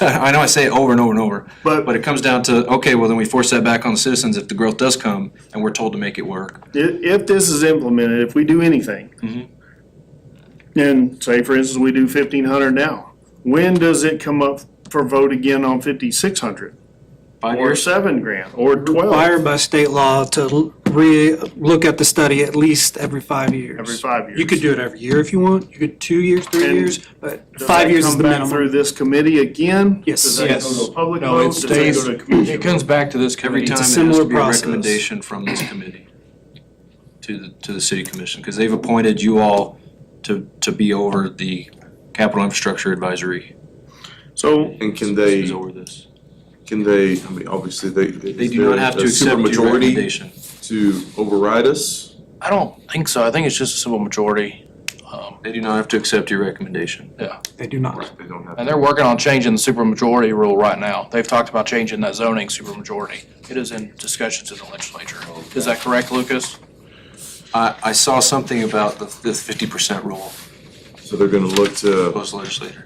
I know I say it over and over and over, but it comes down to, okay, well, then we force that back on the citizens if the growth does come and we're told to make it work. If this is implemented, if we do anything, and say, for instance, we do 1,500 now, when does it come up for vote again on 5,600? 5 Or years? $7,000, or 12? Required by state law to look at the study at least every 5 years. Every 5 years. You could do it every year if you want. You could 2 years, 3 And years, but Does 5 that years is come the back minimum. through this committee again? Yes. Does that go to a public No, vote? it Does that stays, go to a commission it comes vote? back to this Every committee. time It's a it has to similar be a process. recommendation from this committee to the city commission, because they've appointed you all to be over the capital infrastructure advisory. So, And can Is they, over this. I mean, obviously, they. They do not have to accept your recommendation. To override us? I don't think so. I think it's just a simple majority. They do not have to accept your recommendation. They do not. They don't have. And they're working on changing the supermajority rule right now. They've talked about changing that zoning supermajority. It is in discussions in the legislature. Is that correct, Lucas? I saw something about the 50% rule, So they're gonna look to proposed legislator.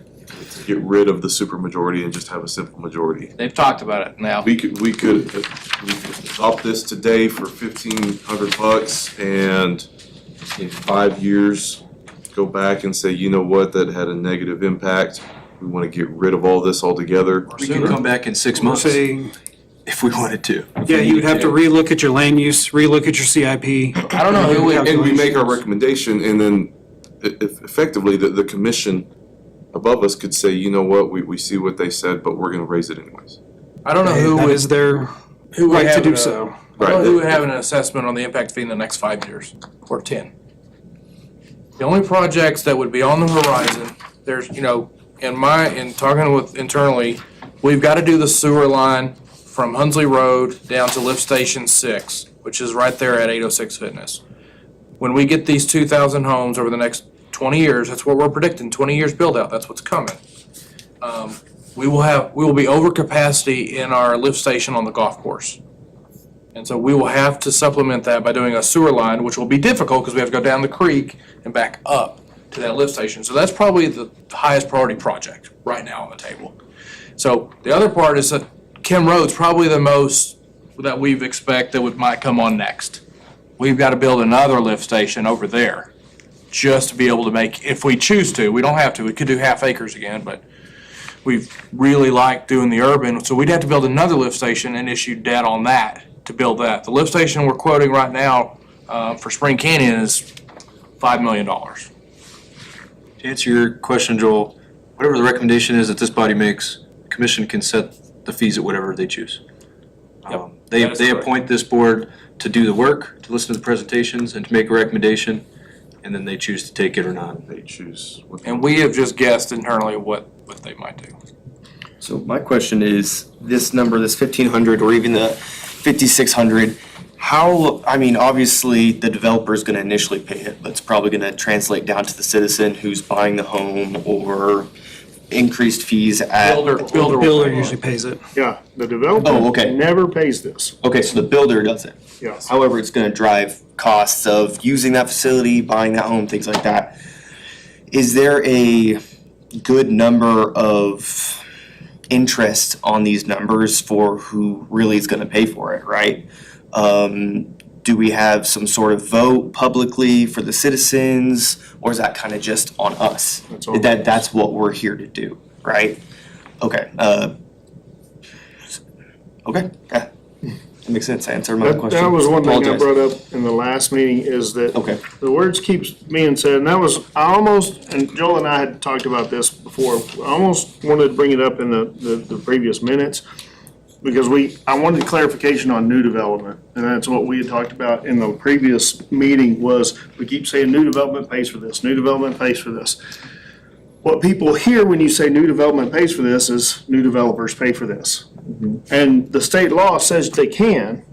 get rid of the supermajority and just have a simple majority. They've talked about it now. We could adopt this today for $1,500 and in 5 years, go back and say, you know what, that had a negative impact. We wanna get rid of all this altogether. We can come back in 6 We're months saying, if we wanted to. yeah, you would have to relook at your land use, relook at your CIP. I don't know who would, And we make our recommendation and then effectively the commission above us could say, you know what, we see what they said, but we're gonna raise it anyways. I don't know who That would, is their who would right to have do a- so. I don't know who Right. would have an assessment on the impact fee in the next 5 years or 10. The only projects that would be on the horizon, there's, in talking with internally, we've got to do the sewer line from Hunsley Road down to Lift Station 6, which is right there at 806 Fitness. When we get these 2,000 homes over the next 20 years, that's what we're predicting, 20 years build out, that's what's coming. We will be over capacity in our lift station on the golf course. And so we will have to supplement that by doing a sewer line, which will be difficult because we have to go down the creek and back up to that lift station. So that's probably the highest priority project right now on the table. So the other part is that Kim Road's probably the most that we've expect that might come on next. We've got to build another lift station over there just to be able to make, if we choose to, we don't have to, we could do half acres again, but we really like doing the urban, so we'd have to build another lift station and issue debt on that to build that. The lift station we're quoting right now for Spring Canyon is $5 million. To answer your question, Joel, whatever the recommendation is that this body makes, the commission can set the fees at whatever they choose. They that is correct. appoint this board to do the work, to listen to the presentations, and to make a recommendation, and then they choose to take it or not. They choose. what- And we have just guessed internally what they might do. So my question is, this number, this 1,500 or even the 5,600, how, I mean, obviously the developer's gonna initially pay it, but it's probably gonna translate down to the citizen who's buying the home or increased fees at. Builder usually pays it. yeah, the developer Oh, okay. never pays this. Okay, so the builder does it. Yes. However, it's gonna drive costs of using that facility, buying that home, things like that. Is there a good number of interest on these numbers for who really is gonna pay for it, right? do we have some sort of vote publicly for the citizens, or is that kind of just on us? That's all. That's what we're here to do, right? Okay, okay, yeah, that makes sense, answer my question. That was one thing I Apologize. brought up in the last meeting, is that Okay. the words keeps being said, and that was, I almost, and Joel and I had talked about this before, I almost wanted to bring it up in the previous minutes, because I wanted clarification on new development, and that's what we had talked about in the previous meeting, was we keep saying new development pays for this, new development pays for this. What people hear when you say new development pays for this is new developers pay for this. And the state law says they can.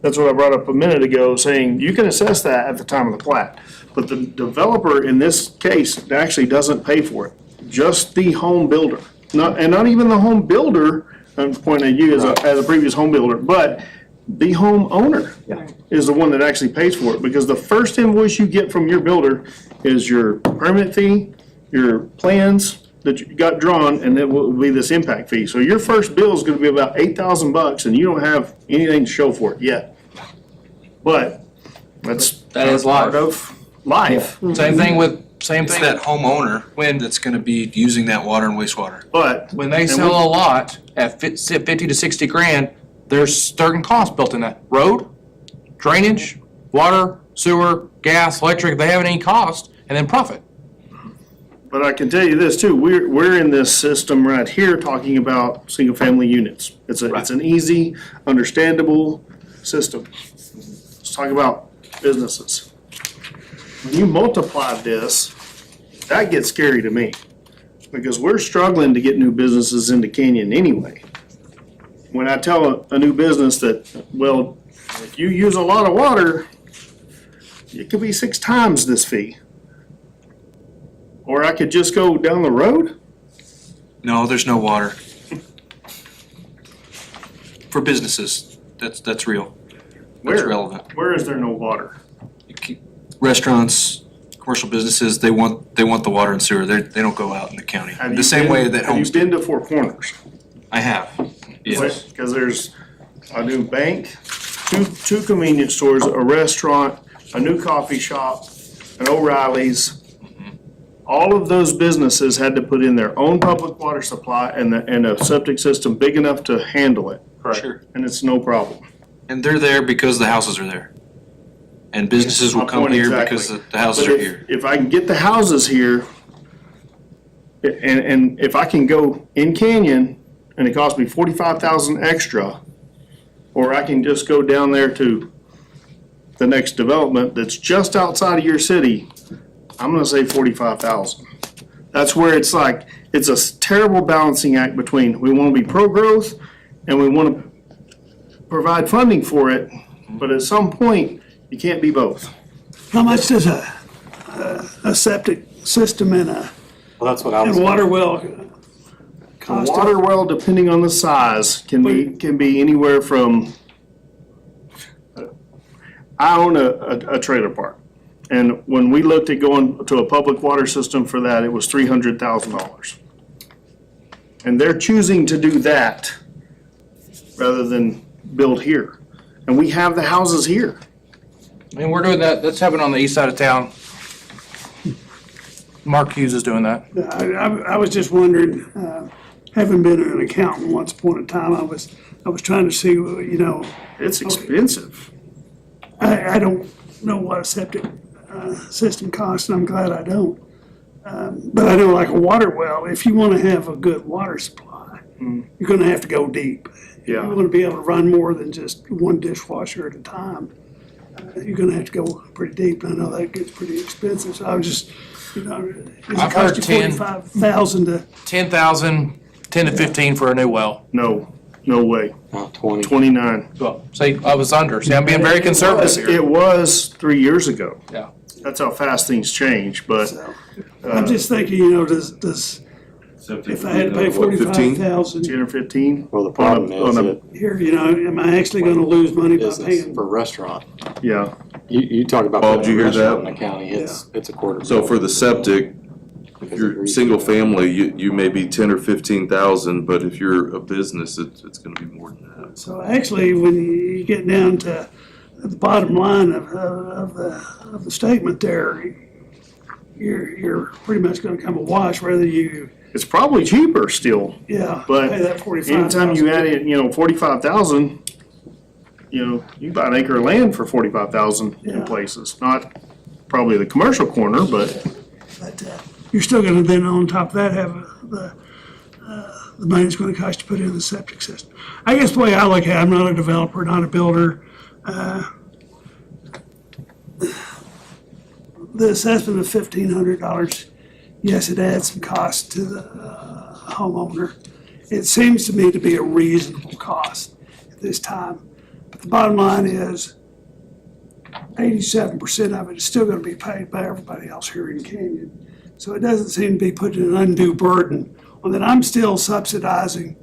That's what I brought up a minute ago, saying you can assess that at the time of the plat. But the developer in this case actually doesn't pay for it, just the home builder. Not even the home builder, I'm pointing at you as a previous home builder, but the homeowner is the one that actually pays for it. Because the first invoice you get from your builder is your permit fee, your plans that you got drawn, and it will be this impact fee. So your first bill is gonna be about $8,000, and you don't have anything to show for it yet. But That is life. part of life. Same thing with, It's that homeowner that's gonna be using that water and wastewater. But when they sell a lot at 50 to 60 grand, there's certain costs built in that. Road, drainage, water, sewer, gas, electric, they have any cost, and then profit. But I can tell you this too, we're in this system right here talking about single-family units. It's an easy, understandable system. Let's talk about businesses. When you multiply this, that gets scary to me, because we're struggling to get new businesses into Canyon anyway. When I tell a new business that, well, if you use a lot of water, it could be 6 times this fee. Or I could just go down the road? No, there's no water. For businesses, that's real. That's Where? relevant. Where is there no water? Restaurants, commercial businesses, they want the water and sewer. They don't go out in the county. Have The you same been- way that Have homes you do. been to Four Corners? I have, yes. Because there's a new bank, two convenience stores, a restaurant, a new coffee shop, an O'Reilly's. All of those businesses had to put in their own public water supply and a septic system big enough to handle it. Sure. And it's no problem. And they're there because the houses are there. And businesses will My come point here exactly. because the houses But are if- here. If I can get the houses here, and if I can go in Canyon, and it costs me 45,000 extra, or I can just go down there to the next development that's just outside of your city, I'm gonna say 45,000. That's where it's like, it's a terrible balancing act between, we wanna be pro-growth, and we wanna provide funding for it, but at some point, you can't be both. How much does a septic system and a Well, that's what I was. water well A cost? water well, depending on the size, can be anywhere from, I own a trailer park. And when we looked at going to a public water system for that, it was $300,000. And they're choosing to do that rather than build here. And we have the houses here. I mean, we're doing that, that's happening on the east side of town. Mark Hughes is doing that. I was just wondering, having been an accountant once upon a time, I was trying to see, you know, It's expensive. I don't know what a septic system costs, and I'm glad I don't. But I know like a water well, if you want to have a good water supply, you're going to have to go deep. Yeah. You want to be able to run more than just one dishwasher at a time. You're going to have to go pretty deep, and I know that gets pretty expensive. So I was just, you know, does it I've cost heard you 10. $45,000 to? 10,000, 10 to 15 for a new well. No way. 20. 29. Well, see, I was under. See, I'm being very conservative here. It was 3 years ago. Yeah. That's how fast things change, but I'm just thinking, you know, does if I had to pay What, 15? $45,000 $215. Well, the problem is on a- that here, you know, am I actually going to lose money by business paying? for a restaurant, Yeah, you talk about Bob, did putting you a hear that? restaurant in the county, it's a quarter. So for the septic, if Because you're of single family, you may be 10 or 15,000, but if you're a business, it's gonna be more than that. So actually, when you get down to at the bottom line of the statement there, you're pretty much gonna come a wash whether you, It's probably cheaper still, yeah, but pay that 45,000. anytime you add in, 45,000, you buy an acre of land for 45,000 in Yeah. places. Not probably the commercial corner, but But you're still gonna then on top of that have the money it's gonna cost to put in the septic system. I guess the way I look at it, I'm not a developer, not a builder. The assessment of $1,500, yes, it adds some cost to the homeowner. It seems to me to be a reasonable cost at this time. But the bottom line is 87% of it is still gonna be paid by everybody else here in Canyon. So it doesn't seem to be putting an undue burden on that. I'm still subsidizing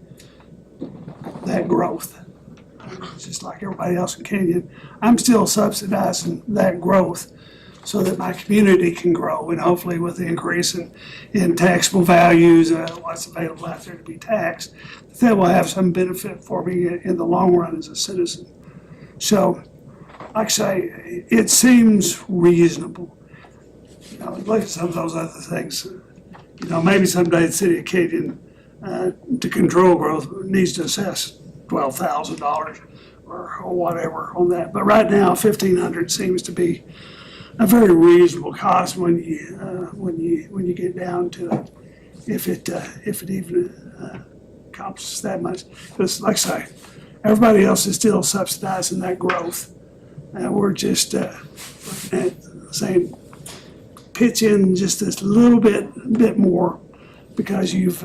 that growth. Just like everybody else in Canyon, I'm still subsidizing that growth so that my community can grow, and hopefully with the increase in taxable values, what's available out there to be taxed, that will have some benefit for me in the long run as a citizen. So, like I say, it seems reasonable. Look at some of those other things. Maybe someday the city of Canyon, to control growth, needs to assess $12,000 or whatever on that. But right now, $1,500 seems to be a very reasonable cost when you get down to it, if it even accomplishes that much. Because like I say, everybody else is still subsidizing that growth. And we're just looking at saying, pitch in just this little bit more because you've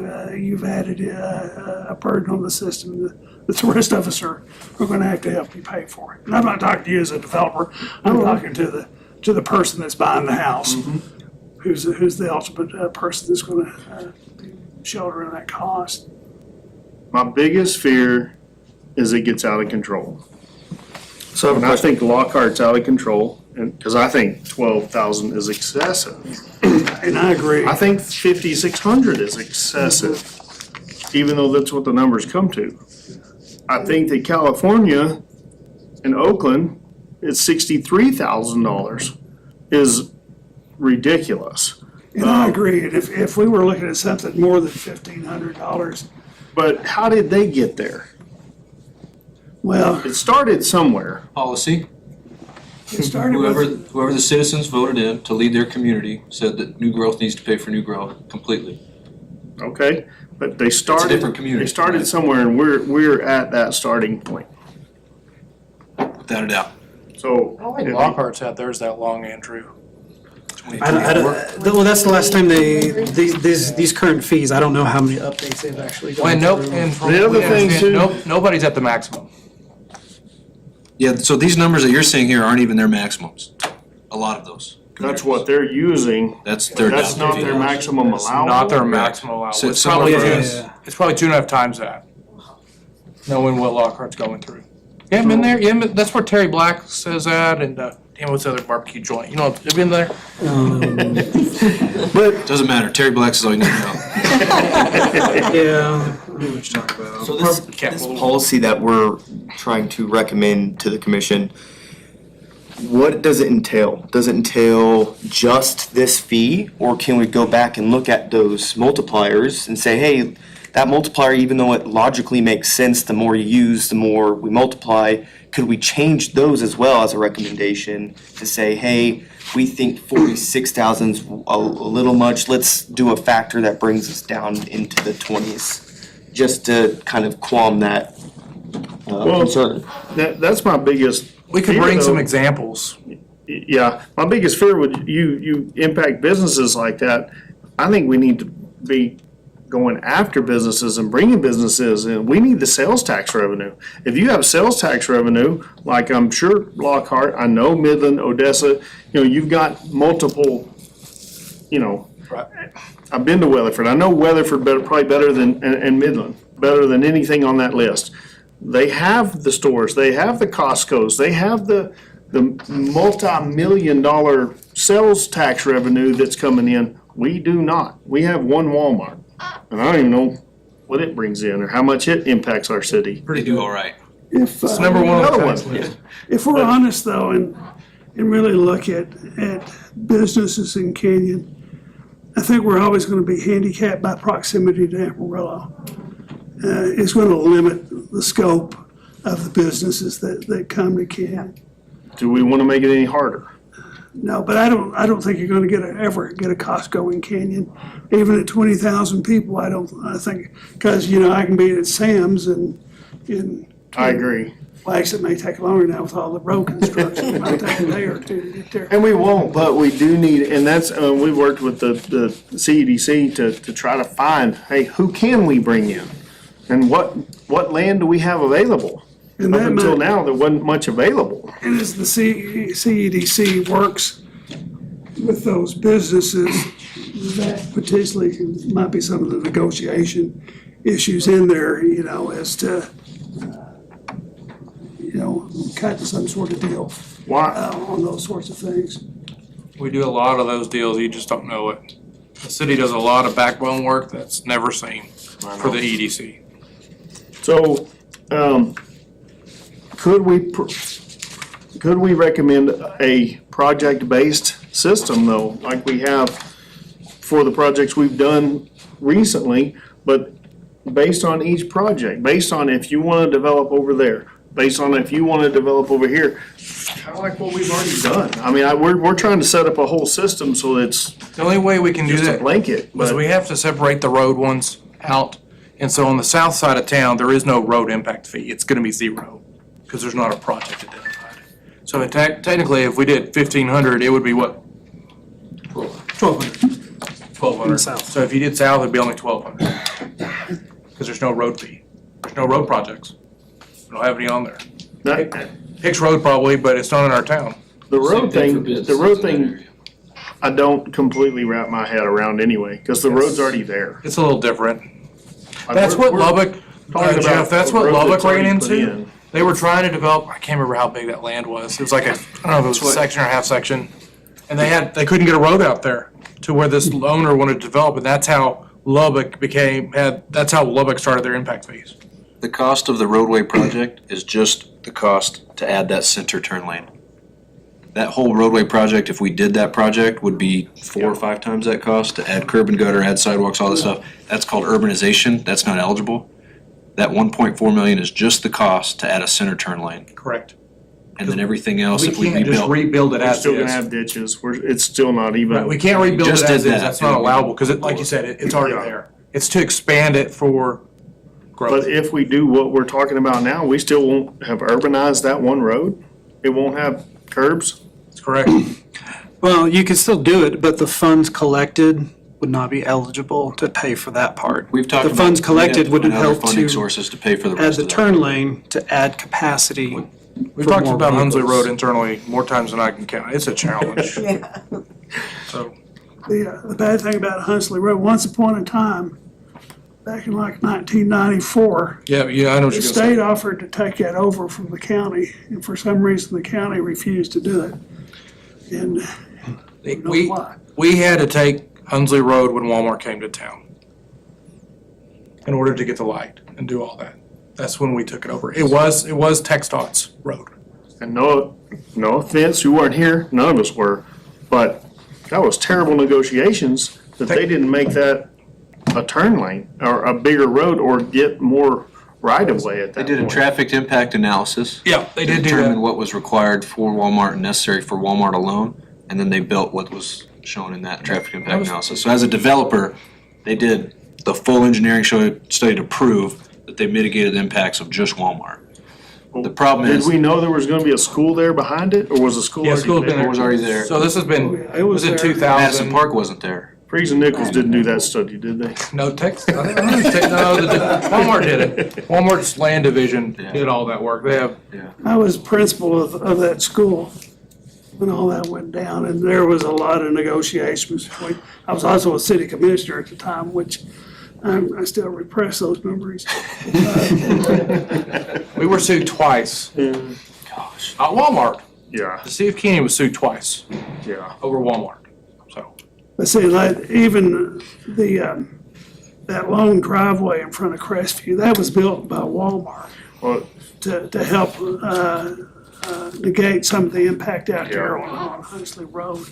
added a burden on the system that the rest of us are going to have to help you pay for it. And I'm not talking to you as a developer. I'm talking to the person that's buying the house, who's the ultimate person that's going to be shouldering that cost. my biggest fear is it gets out of control. So And I think Lockhart's out of control, and, because I think 12,000 is excessive. And I agree. I think 5,600 is excessive, even though that's what the numbers come to. I think that California and Oakland, it's $63,000 is ridiculous. And I agree. And if we were looking at something more than $1,500, But how did they get there? well, It started somewhere. Policy, it started whoever with, the citizens voted in to lead their community said that new growth needs to pay for new growth completely. Okay, but they started. different community, They started right? somewhere, and we're at that starting point. Without a doubt. So. I think Lockhart's had theirs that long, Andrew. Well, that's the last time these current fees, I don't know how many updates they've actually Well, gone nope, through. and from The what other we thing, understand, too- nobody's at the maximum. Yeah, so these numbers that you're seeing here aren't even their maximums, a lot of those. That's what they're using. That's their. That's not their maximum allowable. Not their maximum allowable. So It's similar probably, for- it's probably 2.5 times that. Knowing what Lockhart's going through. You haven't been there? You haven't been- that's where Terry Black says that, and, damn, what's the other barbecue joint? You know, have you been there? Doesn't matter, Terry Black's is all you need to know. Yeah. I know what you're talking about. So this policy that we're trying to recommend to the commission, what does it entail? Does it entail just this fee, or can we go back and look at those multipliers and say, hey, that multiplier, even though it logically makes sense, the more you use, the more we multiply, could we change those as well as a recommendation to say, hey, we think 46,000's a little much, let's do a factor that brings us down into the 20s, just to kind of qualm that concern. That's my biggest. We could fear, bring some though. examples. Yeah, my biggest fear would, you impact businesses like that. I think we need to be going after businesses and bringing businesses in. We need the sales tax revenue. If you have sales tax revenue, like I'm sure Lockhart, I know Midland, Odessa, you've got multiple, I've been to Weatherford. I know Weatherford probably better than, and Midland, better than anything on that list. They have the stores, they have the Costco's, they have the multi-million-dollar sales tax revenue that's coming in. We do not. We have one Walmart, and I don't even know what it brings in or how much it impacts our city. They do all right. If, It's number one on the Another tax one. list. if we're honest though, and really look at businesses in Canyon, I think we're always gonna be handicapped by proximity to Amarillo. It's gonna limit the scope of the businesses that come to Canyon. Do we want to make it any harder? No, but I don't think you're gonna ever get a Costco in Canyon, even at 20,000 people, I think, cause I can be at Sam's and I agree. well, actually, it may take longer now with all the road construction, it might take a day or two to get there. And we won't, but we do need, and that's, we worked with the CEDC to try to find, hey, who can we bring in? And what land do we have available? And Up that until might, now, there wasn't much available. and as the CEDC works with those businesses, that potentially might be some of the negotiation issues in there, as to, cut some sort of deal Why? on those sorts of things. We do a lot of those deals, you just don't know it. The city does a lot of backbone work that's never seen for the E EDC. So, could we recommend a project-based system though, like we have for the projects we've done recently, but based on each project, based on if you wanna develop over there, based on if you wanna develop over here, kinda like what we've already done. I mean, we're trying to set up a whole system so it's The only way we can do just a that blanket, was but we have to separate the road ones out. And so on the south side of town, there is no road impact fee. It's gonna be zero, because there's not a project identified. So technically, if we did 1,500, it would be what? 1,200. 1,200. south. So if you did south, it'd be only 1,200. Because there's no road fee. There's no road projects. We don't have any on there. that, Hicks Road probably, but it's not in our town. the road thing, I don't completely wrap my head around anyway, because the road's already there. It's a little different. Like, That's we're- what we're Lubbock, talking about Jeff, that's a what road Lubbock that's ran already put into. in. They were trying to develop, I can't remember how big that land was. It was like I don't know if it was a section or a half section. And they couldn't get a road out there to where this owner wanted to develop, and that's how Lubbock that's how Lubbock started their impact fees. The cost of the roadway project is just the cost to add that center turn lane. That whole roadway project, if we did that project, would be 4 or 5 times that cost to add curb and gutter, add sidewalks, all this stuff. That's called urbanization, that's not eligible. That 1.4 million is just the cost to add a center turn lane. Correct. And then everything else, We if we can't just rebuilt. rebuild it We're as still gonna is. have ditches, it's still not even. Right, we can't rebuild it just as did is, that. that's not allowable, because like you said, it's already Yeah. there. It's to expand it for growth. But if we do what we're talking about now, we still won't have urbanized that one road? It won't have curbs? That's correct. Well, you could still do it, but the funds collected would not be eligible to pay for that part. We've talked The about. funds we'd have collected to would find other help funding to sources to pay for the add rest the of that. turn lane to add capacity. We've for talked more about Hunsley vehicles. Road internally more times than I can count. It's a challenge. So, The bad thing about Hunsley Road, once upon a time, back in like 1994, yeah, I know what the you're gonna say. state offered to take that over from the county, and for some reason, the county refused to do it. And I don't know We, why. we had to take Hunsley Road when Walmart came to town in order to get the light and do all that. That's when we took it over. It was TxDOT's road. And no offense, you weren't here, none of us were, but that was terrible negotiations that they didn't make that a turn lane or a bigger road or get more right of way at They that did a point. traffic impact analysis. Yeah, they to did do determine that. what was required for Walmart and necessary for Walmart alone, and then they built what was shown in that traffic impact analysis. So as a developer, they did the full engineering study to prove that they mitigated the impacts of just Walmart. The problem Did is, we know there was gonna be a school there behind it, or was the school Yeah, already school's been there? it was already there. So this has been, It it was was in there. 2000. Madison Park wasn't there. Freeze and Nichols didn't do that study, did they? No, Walmart did it. Walmart's land division did all that work. They have, I was principal of that school when all that went down, and there was a lot of negotiations between, I was also a city commissioner at the time, which I still repress those memories. we were sued twice. Gosh. Walmart. Yeah, The city of Kenyon was sued twice yeah. over Walmart. So, But see, like, even that long driveway in front of Crestview, that was built by Walmart. Well, to help negate some of the impact out there on Huntsley Road.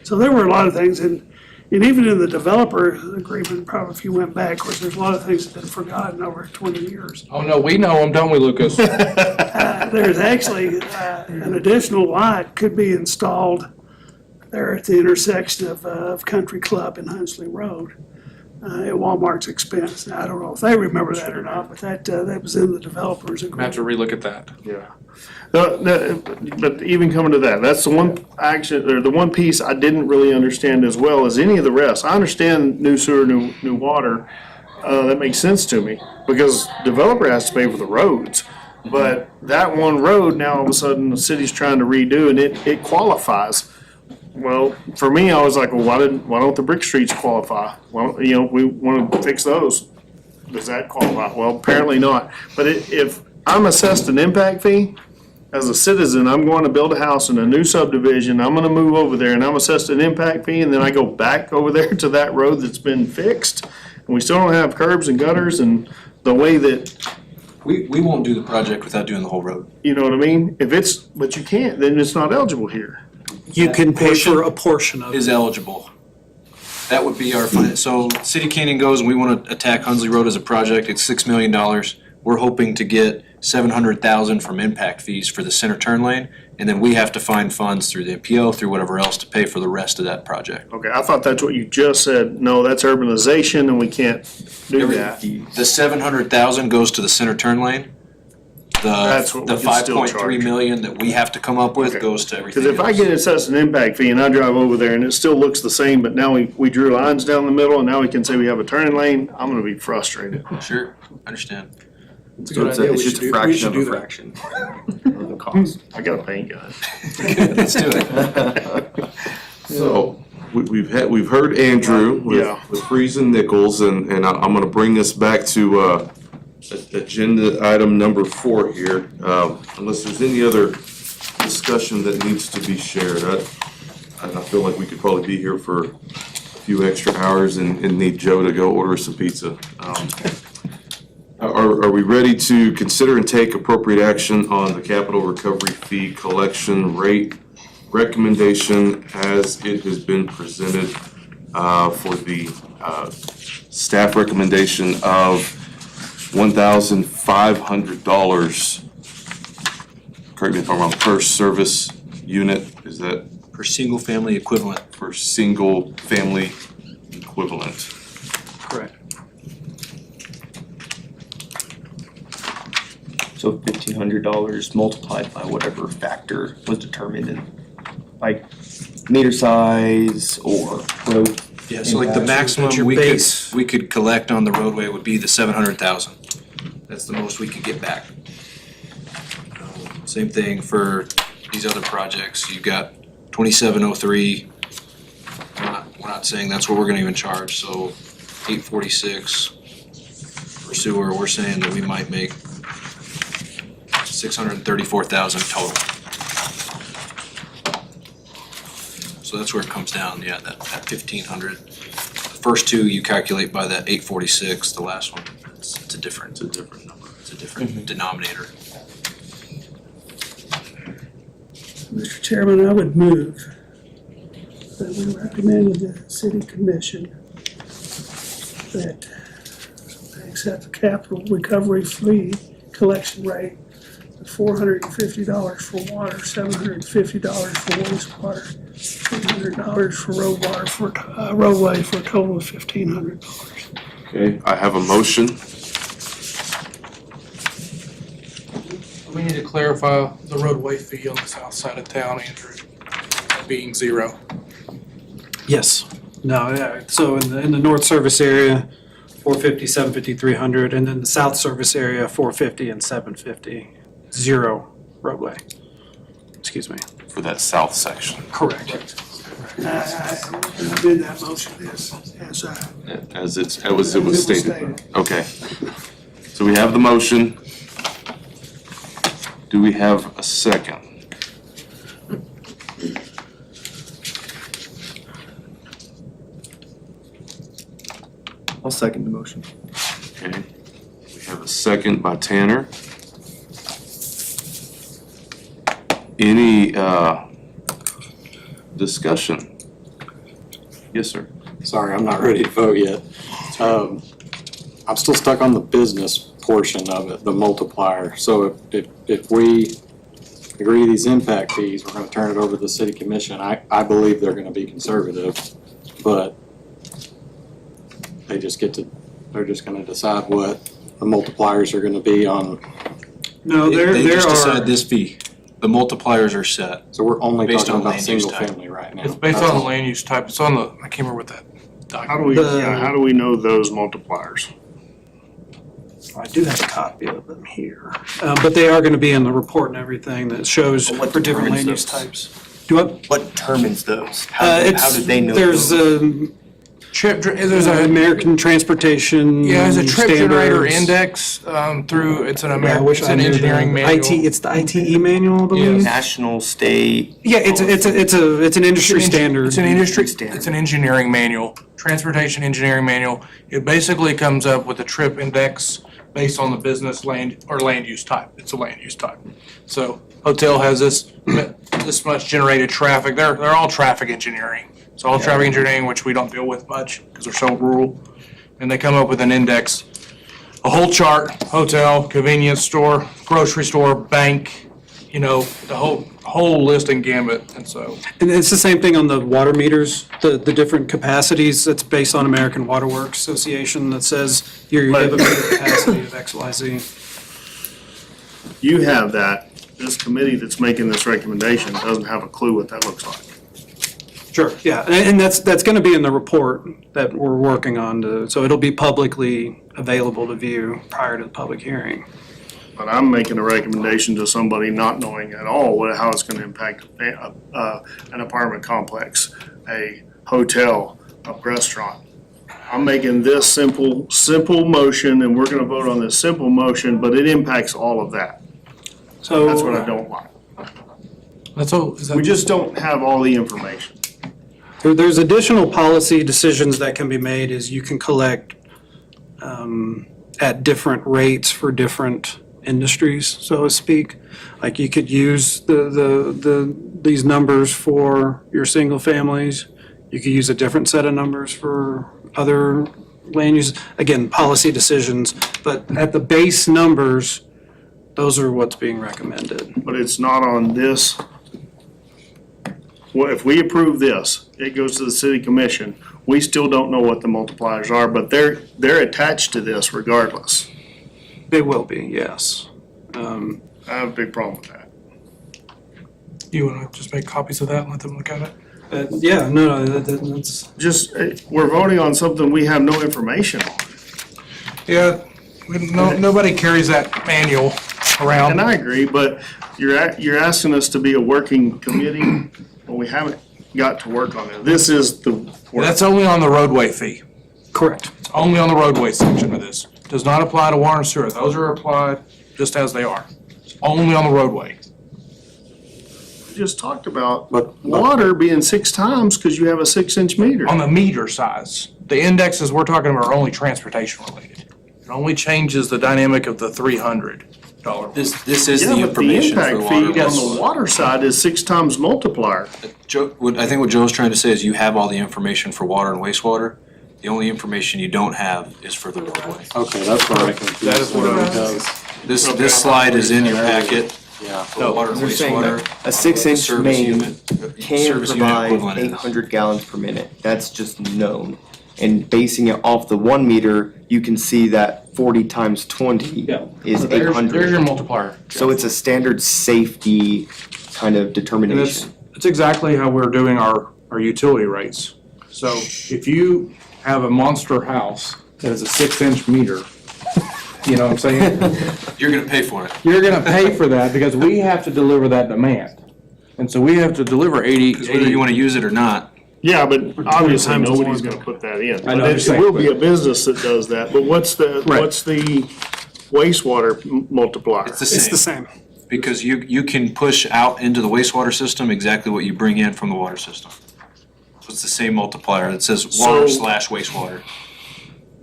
So there were a lot of things, and even in the developer agreement, probably if you went backwards, there's a lot of things that have been forgotten over 20 years. Oh, no, we know them, don't we, Lucas? There's actually an additional light could be installed there at the intersection of Country Club and Huntsley Road at Walmart's expense. Now, I don't know if they remember that or not, but that was in the developer's I have to agreement. relook at that. yeah. But even coming to that, that's the one action, or the one piece I didn't really understand as well as any of the rest. I understand new sewer, new water. That makes sense to me, because developer has to pay for the roads. But that one road, now all of a sudden, the city's trying to redo, and it qualifies. Well, for me, I was like, well, why don't the brick streets qualify? Well, we want to fix those. Does that qualify? Well, apparently not. But if I'm assessed an impact fee, as a citizen, I'm going to build a house in a new subdivision, I'm gonna move over there, and I'm assessed an impact fee, and then I go back over there to that road that's been fixed, and we still don't have curbs and gutters and the way that, We won't do the project without doing the whole road. you know what I mean? But you can't, then it's not eligible here. You can pay for a portion of Is it. eligible. That would be our fin, so City of Canyon goes and we wanna attack Hunsley Road as a project, it's $6 million. We're hoping to get 700,000 from impact fees for the center turn lane, and then we have to find funds through the MPO, through whatever else to pay for the rest of that project. Okay, I thought that's what you just said. No, that's urbanization, and we can't do that. The 700,000 goes to the center turn lane. That's what The we can still 5.3 charge. million that we have to come up with Okay. goes to everything Because if I else. get assessed an impact fee and I drive over there and it still looks the same, but now we drew lines down the middle and now we can say we have a turning lane, I'm gonna be frustrated. Sure, understand. It's a So good it's idea. it's We just should a do- we fraction should of do a that. fraction of the cost. I got a paint gun. Let's do it. So, we've heard Andrew Yeah. with Freeze and Nichols, and I'm gonna bring this back to, agenda item number 4 here. Unless there's any other discussion that needs to be shared. I feel like we could probably be here for a few extra hours and need Joe to go order some pizza. Are we ready to consider and take appropriate action on the capital recovery fee collection rate recommendation as it has been presented for the staff recommendation of $1,500, correct me if I'm wrong, per service unit? Is that Per single family equivalent. per single family equivalent? Correct. So $1,500 multiplied by whatever factor was determined in, like meter size or road. Yeah, so like the Impact. maximum Your we base. could collect on the roadway would be the 700,000. That's the most we could get back. Same thing for these other projects. You've got 2703. We're not saying that's what we're gonna even charge, so 846 for sewer, we're saying that we might make 634,000 total. So that's where it comes down, yeah, that 1,500. The first two you calculate by that 846, the last one, it's a different number, it's a different denominator. Mr. Chairman, I would move that we recommend to the city commission that they accept the capital recovery fee collection rate of $450 for water, $750 for wastewater, $300 for roadway for a total of $1,500. Okay, I have a motion. We need to clarify the roadway fee on the south side of town, Andrew, being 0. Yes. No, yeah, so in the north service area, 450, 750, 300, and then the south service area, 450 and 750, 0 roadway. Excuse me. For that south section. Correct. I did that motion as As it was stated. Okay. So we have the motion. Do we have a second? I'll second the motion. Okay. We have a second by Tanner. Any discussion? Yes, sir. Sorry, I'm not ready to vote yet. I'm still stuck on the business portion of it, the multiplier. So if we agree to these impact fees, we're gonna turn it over to the city commission. I believe they're gonna be conservative, but they're just gonna decide what the multipliers are gonna be on, No, They there just are, decide this fee. The multipliers are set. so we're only Based talking on about land use single type. family right now. It's based That's on the all. land use type. It's on the, I can't remember what that How do we, document. how do we know those multipliers? I do have a copy of them here. But they are gonna be in the report and everything that shows What for different land determines use those? types. Do what? What determines those? How do they know There's those? There's a, American Transportation yeah, there's a trip generator Standards. index, through, it's an Yeah, I American, wish it's I an knew the engineering manual. IT, it's the ITE manual, I believe. Yes. National, state? Yeah, it's an industry standard. It's an industry, Standard. it's an engineering manual, transportation engineering manual. It basically comes up with a trip index based on the business land or land use type. It's a land use type. So hotel has this much generated traffic. They're all traffic engineering. It's all traffic engineering, which we don't deal with much because we're so rural. And they come up with an index, a whole chart, hotel, convenience store, grocery store, bank, you know, the whole list and gambit. And so, And it's the same thing on the water meters, the different capacities. That's based on American Water Works Association that says you have a meter capacity of X, Y, Z. You have that, this committee that's making this recommendation doesn't have a clue what that looks like. Sure, yeah, and that's gonna be in the report that we're working on, so it'll be publicly available to view prior to the public hearing. But I'm making a recommendation to somebody not knowing at all how it's gonna impact an apartment complex, a hotel, a restaurant. I'm making this simple motion, and we're gonna vote on this simple motion, but it impacts all of that. So. That's what I don't like. that's all, is that? We just don't have all the information. There's additional policy decisions that can be made is you can collect at different rates for different industries, so to speak. Like you could use these numbers for your single families. You could use a different set of numbers for other land use. Again, policy decisions, but at the base numbers, those are what's being recommended. But it's not on this. Well, if we approve this, it goes to the city commission. We still don't know what the multipliers are, but they're attached to this regardless. They will be, yes. I have a big problem with that. You wanna just make copies of that and let them look at it? Yeah, no, that's. Just, we're voting on something we have no information on. Yeah, nobody carries that manual around. And I agree, but you're asking us to be a working committee, but we haven't got to work on it. This is the work. That's only on the roadway fee. Correct. It's only on the roadway section of this. Does not apply to water and sewer. Those are applied just as they are. It's only on the roadway. We just talked about But- water being 6 times because you have a 6-inch meter. On the meter size, the indexes we're talking about are only transportation related. It only changes the dynamic of the $300. This is Yeah, the but the information for impact the fee water. on the water side is 6 times multiplier. I think what Joe's trying to say is you have all the information for water and wastewater. The only information you don't have is for the roadway. Okay, that's where I confused. That is what it is. This, Okay. this slide is in your packet Yeah. for water and They're saying wastewater. that a 6-inch Service main unit- can service unit provide equivalent is. 800 gallons per minute. That's just known. And basing it off the 1 meter, you can see that 40 times 20 Yeah. is There's your 800. multiplier. So it's a standard safety kind of And it's, determination. it's exactly how we're doing our utility rates. So if you have a monster house that is a 6-inch meter, you know what I'm saying? You're gonna pay for it. You're gonna pay for that because we have to deliver that demand. And so we have to deliver 80. Whether you wanna use it or not, Yeah, but obviously times nobody's more. gonna put that in. I know, But I'm it saying, will be a business that does that, but what's the wastewater multiplier? it's the It's the same. same. Because you can push out into the wastewater system exactly what you bring in from the water system. So it's the same multiplier. It says water So- / wastewater.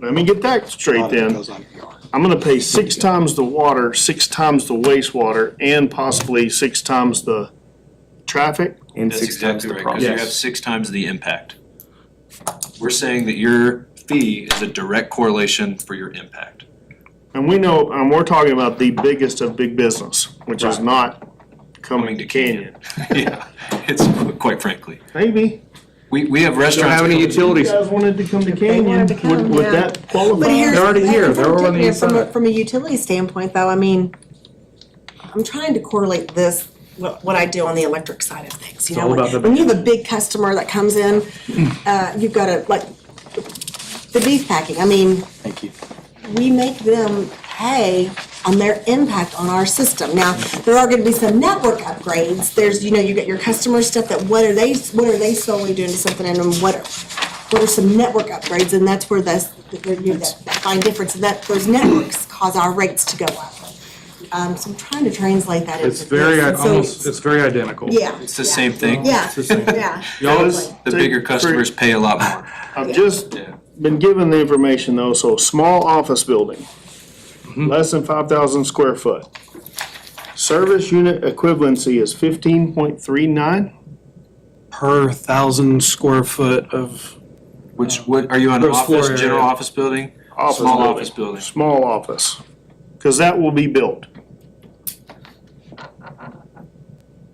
Let me get that straight then. I'm gonna pay 6 times the water, 6 times the wastewater, and possibly 6 times the traffic? And That's 6 times exactly the right, profit. because you have 6 times the impact. We're saying that your fee is a direct correlation for your impact. And we know, and we're talking about the biggest of big business, which is not coming to Canyon. Yeah, it's quite frankly. Maybe. We have restaurants. How many coming- If you utilities? guys wanted to come to They Canyon, wanted to come, would yeah. that qualify? But here's They're already the here. thing, They're already from a- inside. From a utility standpoint, though, I mean, I'm trying to correlate this, what I do on the electric side of things, you know? all about the When you have a big customer that comes in, you've got to, like, the beef packing, I mean, Thank you. we make them pay on their impact on our system. Now, there are gonna be some network upgrades, there's, you know, you got your customer stuff that what are they solely doing to something, and then what are some network upgrades, and that's where that fine difference, and that, those networks cause our rates to go up. So I'm trying to translate that into It's very, this, and so almost, it's very identical. Yeah. It's the yeah. same thing. Yeah, It's the same. yeah. Y'all, exactly. The bigger customers pay a lot more. I've just Yeah. been given the information though, so small office building, less than 5,000 square foot. Service unit equivalency is 15.39. Per 1,000 square foot of, What, are you on Gross floor office, area. general office building? Small office building. Small office, because that will be built.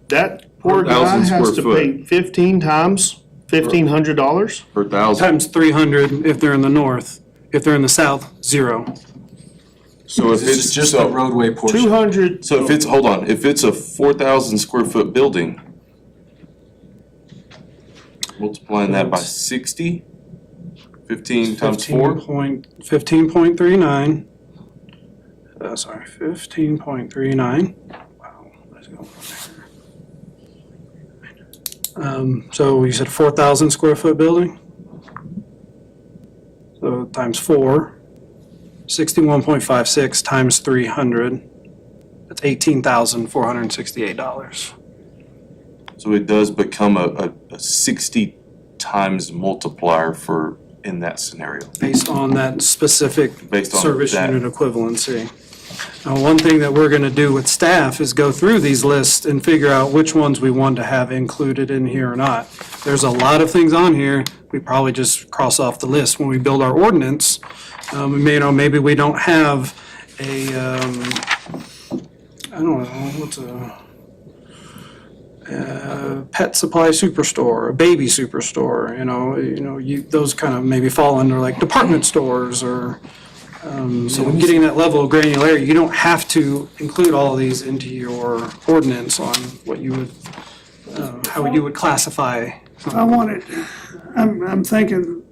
That poor guy 1,000 has to square pay 15 times $1,500. Per thousand. times 300 if they're in the north. If they're in the south, 0. So if This it's is just the roadway portion. 200. So if it's, hold on, if it's a 4,000 square foot building, multiplying that by 60, 15 times 4, 15.39. Sorry, 15.39. Wow, let's go. So you said 4,000 square foot building? So times 4, 61.56 times 300, that's $18,468. so it does become a 60 times multiplier for, in that scenario. Based on that specific Based on service that. unit equivalency. Now, one thing that we're gonna do with staff is go through these lists and figure out which ones we want to have included in here or not. There's a lot of things on here, we probably just cross off the list when we build our ordinance. We may, you know, maybe we don't have a, I don't know, what's a pet supply superstore, a baby superstore, those kind of maybe fall under like department stores or, getting that level of granularity, you don't have to include all of these into your ordinance on what you would, how you would classify. If I wanted, I'm thinking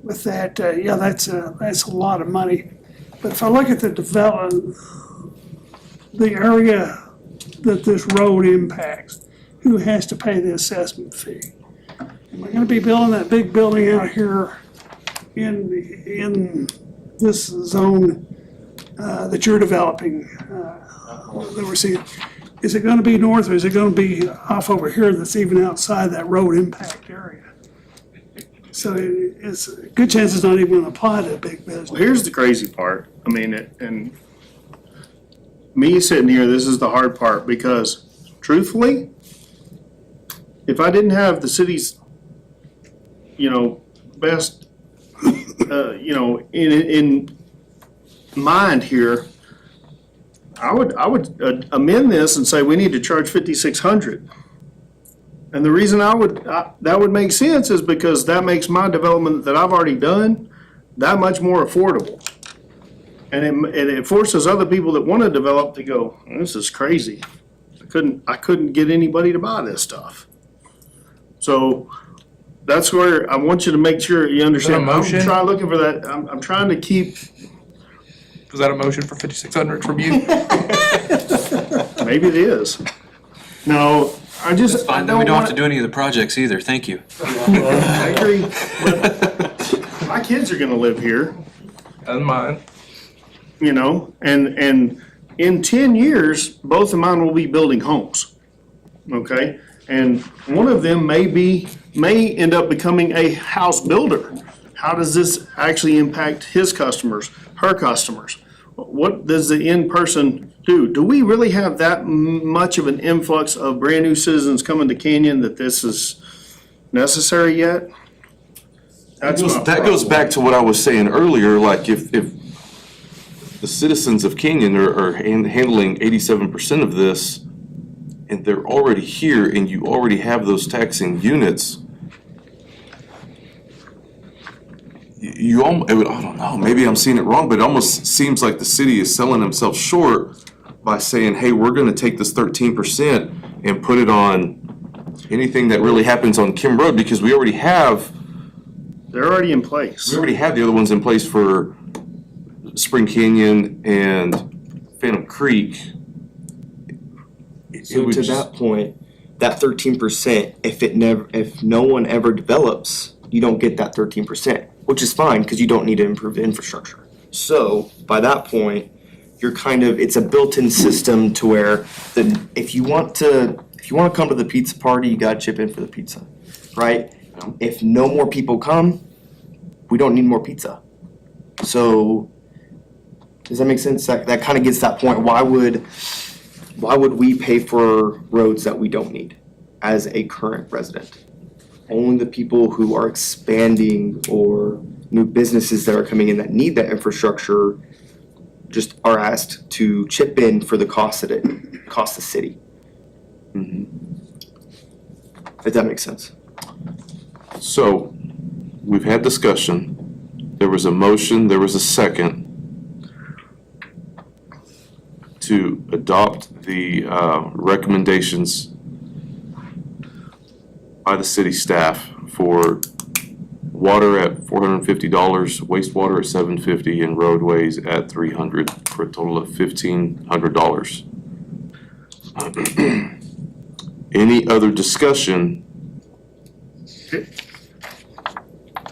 with that, yeah, that's a lot of money. But if I look at the development, the area that this road impacts, who has to pay the assessment fee? Am I gonna be building that big building out here in this zone that you're developing, that we're seeing? Is it gonna be north or is it gonna be off over here that's even outside that road impact area? So it's a good chance it's not even gonna apply to big business. Well, here's the crazy part. I mean, and me sitting here, this is the hard part because truthfully, if I didn't have the city's, best, in mind here, I would amend this and say we need to charge 5,600. And the reason that would make sense is because that makes my development that I've already done that much more affordable. And it forces other people that want to develop to go, this is crazy. I couldn't get anybody to buy this stuff. So that's where I want you to make sure you understand. Is that a motion? I'm trying looking for that. I'm trying to keep, Was that a motion for 5,600 from you? maybe it is. No, I just, That's I fine, then we don't don't have to want, do any of the projects either, thank you. I agree. But my kids are gonna live here. And mine. And in 10 years, both of mine will be building homes, okay? And one of them may end up becoming a house builder. How does this actually impact his customers, her customers? what does the in-person do? Do we really have that much of an influx of brand-new citizens coming to Canyon that this is necessary yet? That's my That goes problem. back to what I was saying earlier, like if the citizens of Canyon are handling 87% of this, and they're already here, and you already have those taxing units, I don't know, maybe I'm seeing it wrong, but it almost seems like the city is selling themselves short by saying, hey, we're gonna take this 13% and put it on anything that really happens on Kim Road, because we already have They're already in place. the other ones in place for Spring Canyon and Phantom Creek. It So would to just- that point, that 13%, if no one ever develops, you don't get that 13%, which is fine because you don't need to improve the infrastructure. So by that point, it's a built-in system to where if you want to come to the pizza party, you gotta chip in for the pizza, right? If no more people come, we don't need more pizza. So does that make sense? That kind of gets that point. Why would we pay for roads that we don't need as a current resident? Only the people who are expanding or new businesses that are coming in that need that infrastructure just are asked to chip in for the cost that it costs the city. If that makes sense. So, we've had discussion, there was a motion, there was a second to adopt the recommendations by the city staff for water at $450, wastewater at $750, and roadways at $300, for a total of $1,500. Any other discussion?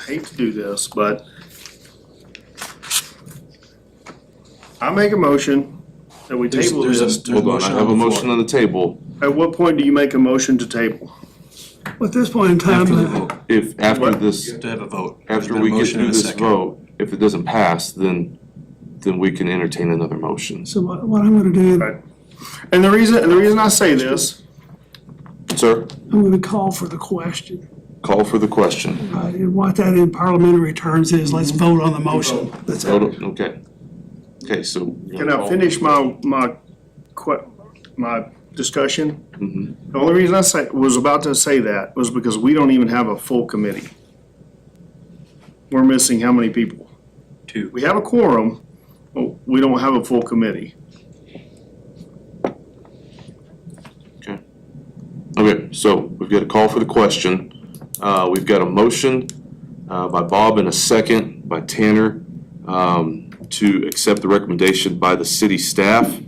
Hate to do this, but I make a motion that we table There's a- this. Hold on, I have a motion on the table. At what point do you make a motion to table? At this point in time, After the vote, If, after What? this, you have to have a vote. There's after been a we get motion through and a this second. vote, if it doesn't pass, then we can entertain another motion. so what I'm gonna do, Right. And the reason I say this, Sir, I'm gonna call for the question. call for the question. And what that in parliamentary terms is, let's vote on the motion. That's it. Okay. Okay, so. can I finish my discussion? Mhm. The only reason I was about to say that was because we don't even have a full committee. We're missing how many people? 2. We have a quorum, but we don't have a full committee. Okay, so we've got a call for the question. We've got a motion by Bob and a second by Tanner to accept the recommendation by the city staff.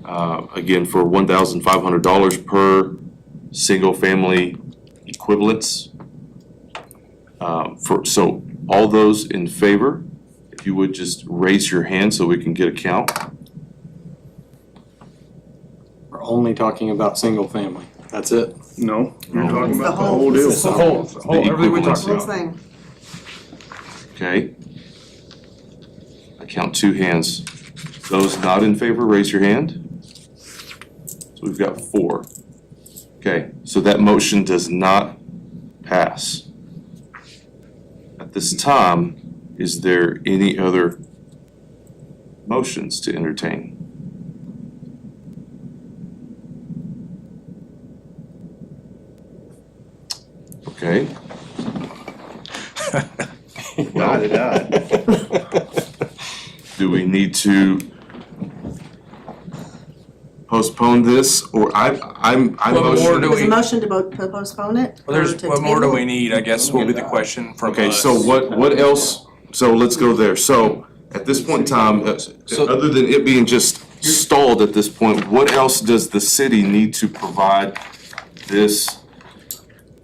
Again, for $1,500 per single-family equivalents. So all those in favor, if you would just raise your hand so we can get a count. We're only talking about single family. That's it. No, you're talking It's the about the whole- whole deal. it's the Everything we talked Whole about. thing. Okay. I count 2 hands. Those not in favor, raise your hand. So we've got 4. Okay, so that motion does not pass. At this time, is there any other motions to entertain? Okay. Do we need to postpone this, or I'm What more motioning? do Was the we- motion to postpone it? Well, or there's, to what more do table? we need, I guess, will be the question from us. Okay, so what else, so let's go there. So at this point in time, other than it being just stalled at this point, what else does the city need to provide this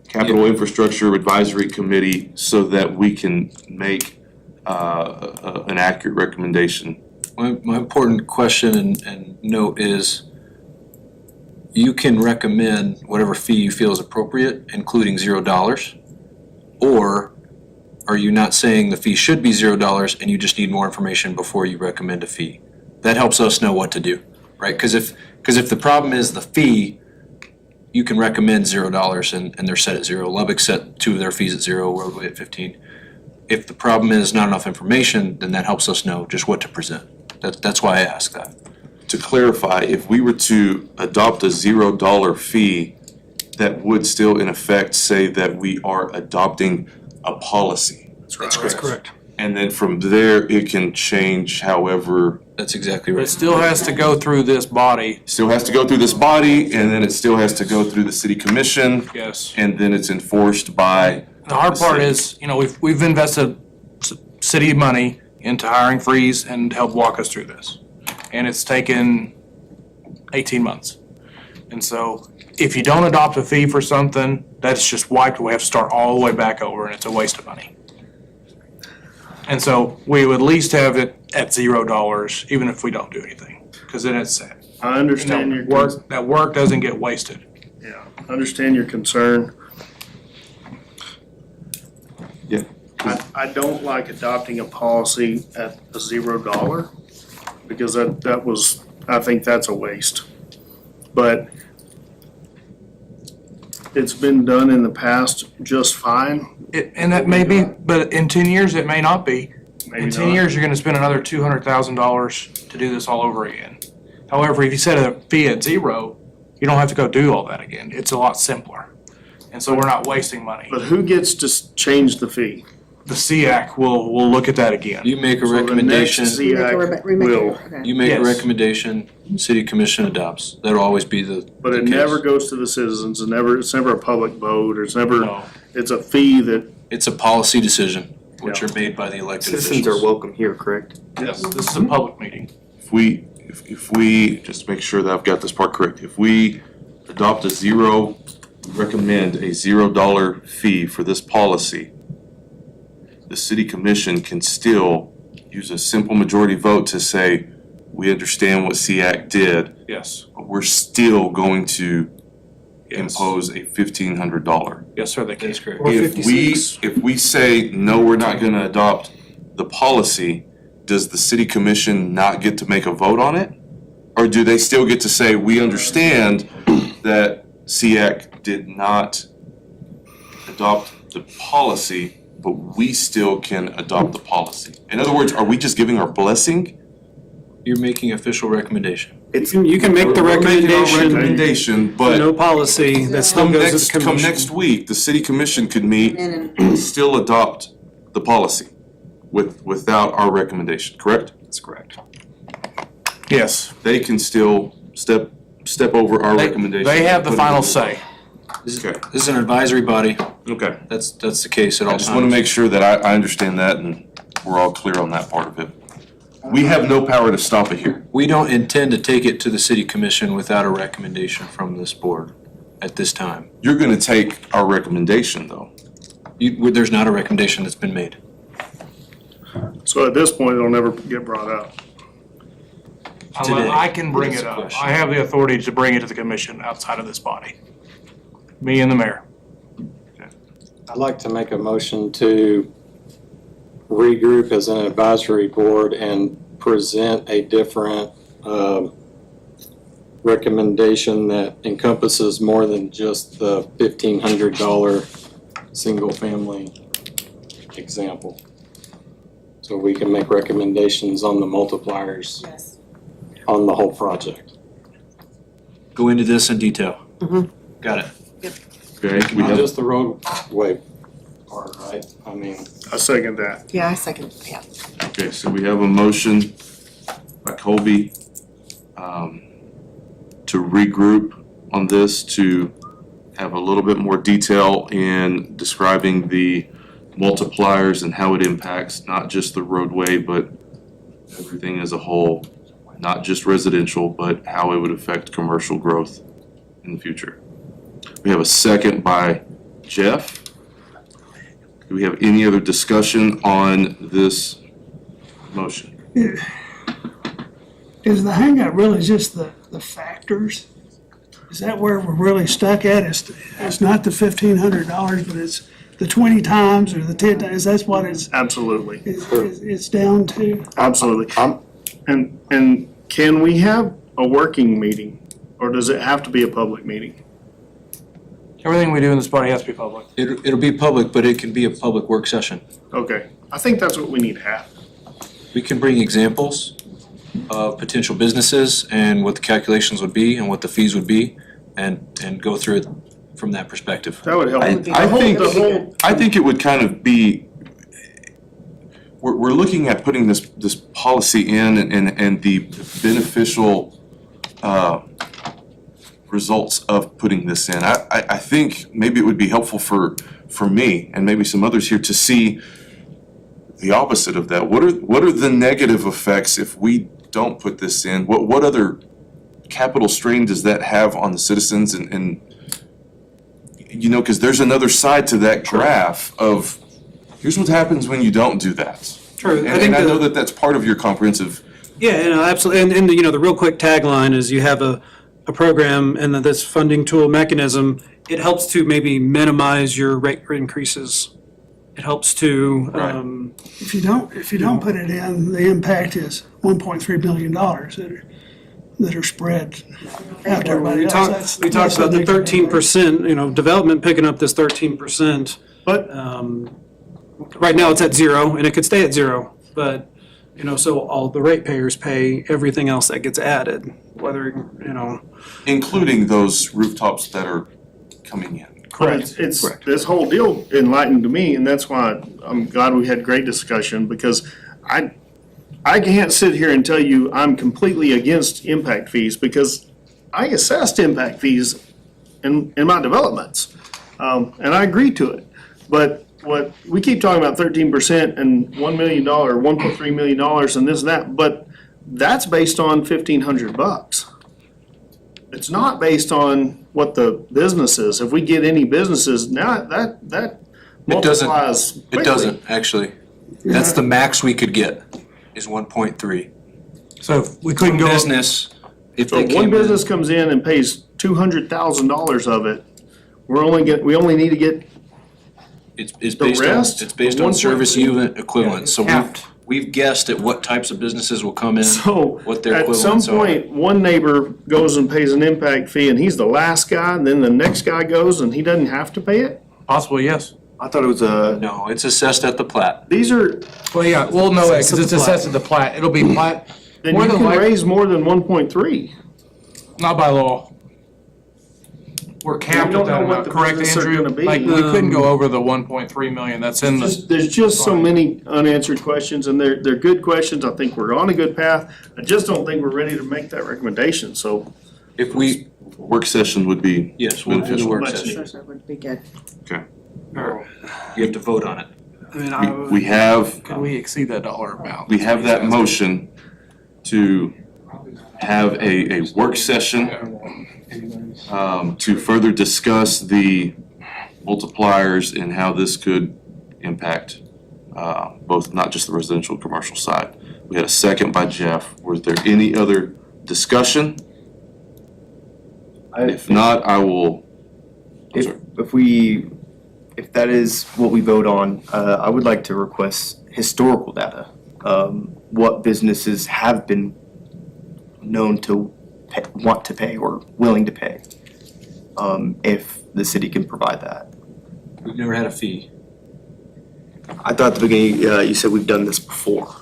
capital infrastructure advisory committee so that we can make an accurate recommendation? My important question and note is, you can recommend whatever fee you feel is appropriate, including $0, or are you not saying the fee should be $0 and you just need more information before you recommend a fee? that helps us know what to do, right? Because if the problem is the fee, you can recommend $0 and they're set at 0. Lubbock set 2 of their fees at 0, Roadway at 15. If the problem is not enough information, then that helps us know just what to present. That's why I ask that. To clarify, if we were to adopt a $0 fee, that would still in effect say that we are adopting a policy. That's correct. And then from there, it can change however, That's exactly But it right. still has to go through this body, still has to go through this body, and then it still has to go through the city commission, yes. and then it's enforced by, The hard part is, you know, we've invested city money into hiring Freeze and to help walk us through this. And it's taken 18 months. And so if you don't adopt a fee for something, that's just wiped. We have to start all the way back over and it's a waste of money. And so we would at least have it at $0, even if we don't do anything, because then it's set. I You understand know, your, that work doesn't get wasted. yeah, I understand your concern. Yeah. I don't like adopting a policy at a $0 because that was, I think that's a waste. But it's been done in the past just fine. And that may be, but in 10 years, it may not be. Maybe In 10 not. years, you're gonna spend another $200,000 to do this all over again. However, if you set a fee at 0, you don't have to go do all that again. It's a lot simpler. And so we're not wasting money. But who gets to change the fee? The SEAC will look at that again. You make a So the recommendation, next SEAC will, you make a Yes. recommendation, city commission adopts. That'll always be the but it the case. never goes to the citizens, and it's never a public vote, or it's never, No. it's a fee that, It's a policy decision, which Yeah. are made by the elected officials. Citizens are welcome here, correct? Yes, this is a public meeting. if we, just make sure that I've got this part correct, if we adopt a recommend a $0 fee for this policy, the city commission can still use a simple majority vote to say, we understand what SEAC did, Yes. but we're still going to Yes. impose a $1,500. Yes, sir, they can. That's correct. Or If 56. if we say, no, we're not gonna adopt the policy, does the city commission not get to make a vote on it? Or do they still get to say, we understand that SEAC did not adopt the policy, but we still can adopt the policy? In other words, are we just giving our blessing? You're making official recommendation. You can make the We're making our recommendation, recommendation, but no policy, that still come goes to the come commission. next week, the city commission could meet and still adopt the policy without our recommendation, correct? That's correct. Yes. They can still step over our They- recommendation. They have the Put it final in. say. Okay, This is an advisory body. okay. That's the case at all I times. just wanna make sure that I understand that and we're all clear on that part of it. We have no power to stop it here. We don't intend to take it to the city commission without a recommendation from this board at this time. You're gonna take our recommendation though. There's not a recommendation that's been made. so at this point, it'll never get brought up. Today. I can bring That's it the up. question. I have the authority to bring it to the commission outside of this body. Me and the mayor. I'd like to make a motion to regroup as an advisory board and present a different recommendation that encompasses more than just the $1,500 single-family example. So we can make recommendations on the multipliers Yes. on the whole project. Go into this in detail. Got it. Okay, we Not have, just the roadway part, right? I mean, I second that. Yeah, I second, yeah. okay, so we have a motion by Colby, to regroup on this, to have a little bit more detail in describing the multipliers and how it impacts not just the roadway, but everything as a whole, not just residential, but how it would affect commercial growth in the future. We have a second by Jeff. Do we have any other discussion on this motion? Is the hangup really just the factors? Is that where we're really stuck at? It's not the $1,500, but it's the 20 times or the 10 times? That's what Absolutely, it's down to? absolutely. And Can we have a working meeting, or does it have to be a public meeting? Everything we do in this body has to be public. It'll be public, but it can be a public work session. Okay, I think that's what we need to have. We can bring examples of potential businesses and what the calculations would be and what the fees would be, and go through it from that perspective. That would help. I think it would kind of be, we're looking at putting this policy in and the beneficial results of putting this in. I think maybe it would be helpful for me and maybe some others here to see the opposite of that. What are the negative effects if we don't put this in? What other capital strain does that have on the citizens and you know, because there's another side to that graph of here's what happens when you don't do that. True. And I know that that's part of your comprehensive. Yeah, absolutely. And you know, the real quick tagline is you have a program and then this funding tool mechanism, it helps to maybe minimize your rate increases. It helps to, If you don't put it in, the impact is $1.3 billion that are spread out to everybody we else. talked That's about the a big- 13%, you know, development picking up this 13%. But Right now, it's at 0, and it could stay at 0, but, you know, so all the ratepayers pay everything else that gets added, whether, you know. Including those rooftops that are coming in. It's this whole deal enlightened to me, and that's why I'm glad we had great discussion, because I can't sit here and tell you I'm completely against impact fees, because I assessed impact fees in my developments. And I agree to it. But what, we keep talking about 13% and $1 million, $1.3 million and this and that, but that's based on $1,500. It's not based on what the business is. If we get any businesses, now that It doesn't, multiplies it quickly. doesn't, actually. That's the max we could get, is 1.3. So if we couldn't go. Business, if So they if came one in. business comes in and pays $200,000 of it, we only need to get, It's The based on, rest, it's based the on service 1.3. unit equivalent, so Capped. we've guessed at what types of businesses will come in, so what their at some equivalents are. point, one neighbor goes and pays an impact fee and he's the last guy, and then the next guy goes and he doesn't have to pay it? Possibly, yes. I thought it was a, No, it's assessed at the plat. These are, Well, yeah, we'll know it, because it's assessed at the plat. It'll be plat, then more you than can likely, raise more than 1.3. not by law. We're capped We don't at that know what amount, the correct, businesses are Andrew? gonna be. Like, we couldn't go over the 1.3 million, that's in the, There's just so many unanswered questions, and they're good questions. I think we're on a good path. I just don't think we're ready to make that recommendation, so. If we, Work session would be yes, we'll do the beneficial. work Much session, That would be good. Okay. you have to vote on it. I mean, We have, could we exceed that dollar amount? we have that motion to have a work session to further discuss the multipliers and how this could impact both, not just the residential and commercial side. We had a second by Jeff. Was there any other discussion? If not, I will. if that is what we vote on, I would like to request historical data. What businesses have been known to want to pay or willing to pay, if the city can provide that. We've never had a fee. I thought at the beginning, you said we've done this before.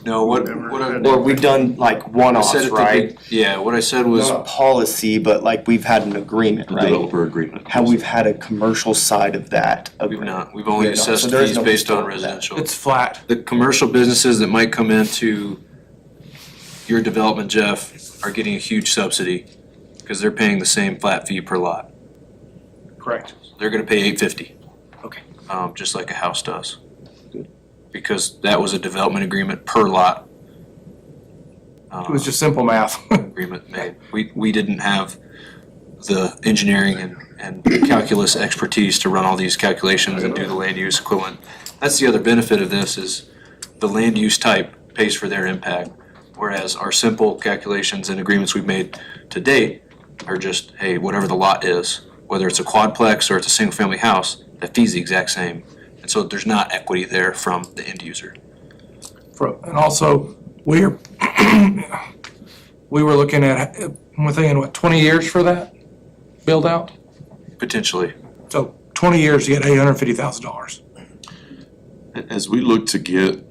No, what Never I. had Or we've done like I one-offs, said at the right? big- Yeah, what I said was, Not a policy, but like we've had an agreement, right? Developer agreement. How we've had a commercial side of that we've agreement. not, we've only Yeah, no, so assessed there is fees no based on historical data. residential. It's flat. The commercial businesses that might come into your development, Jeff, are getting a huge subsidy because they're paying the same flat fee per lot. Correct. They're gonna pay $850. Okay. Just like a house does. Because that was a development agreement per lot. It was just simple math. Agreement made. We didn't have the engineering and calculus expertise to run all these calculations and do the land use equivalent. That's the other benefit of this is the land use type pays for their impact. Whereas our simple calculations and agreements we've made to date are just, hey, whatever the lot is, whether it's a quadplex or it's a single family house, that fee's the exact same. And so there's not equity there from the end user. And also, we're, we were looking at, we're thinking, what, 20 years for that build out? Potentially. So 20 years to get $850,000. As we look to get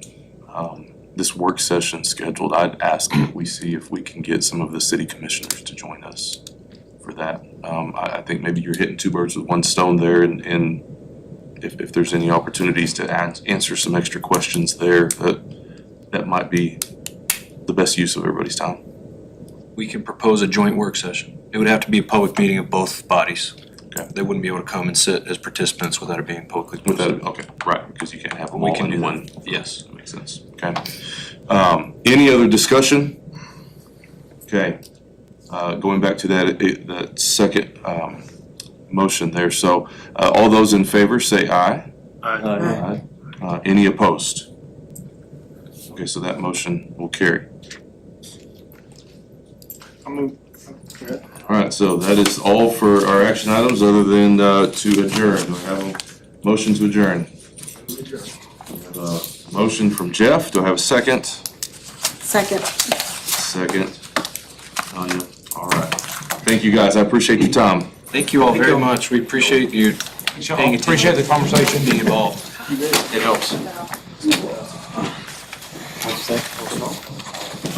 this work session scheduled, I'd ask that we see if we can get some of the city commissioners to join us for that. I think maybe you're hitting two birds with one stone there, and if there's any opportunities to answer some extra questions there, that might be the best use of everybody's time. We can propose a joint work session. It would have to be a public meeting of both bodies. Okay. They wouldn't be able to come and sit as participants without it being publicly With that, posted. okay, right, because you can't have them We all can do in that. one. Yes. That makes sense, okay. Any other discussion? Okay, going back to that second motion there, so all those in favor say aye. Aye. Any opposed? Okay, so that motion will carry. All right, so that is all for our action items, other than to adjourn. Do I have a motion to adjourn? Motion from Jeff, do I have a second? Second. Second. Tanya, all right. Thank you, guys, I appreciate your time. Thank you all very much. We appreciate you paying attention. Appreciate the conversation. Being involved. It helps.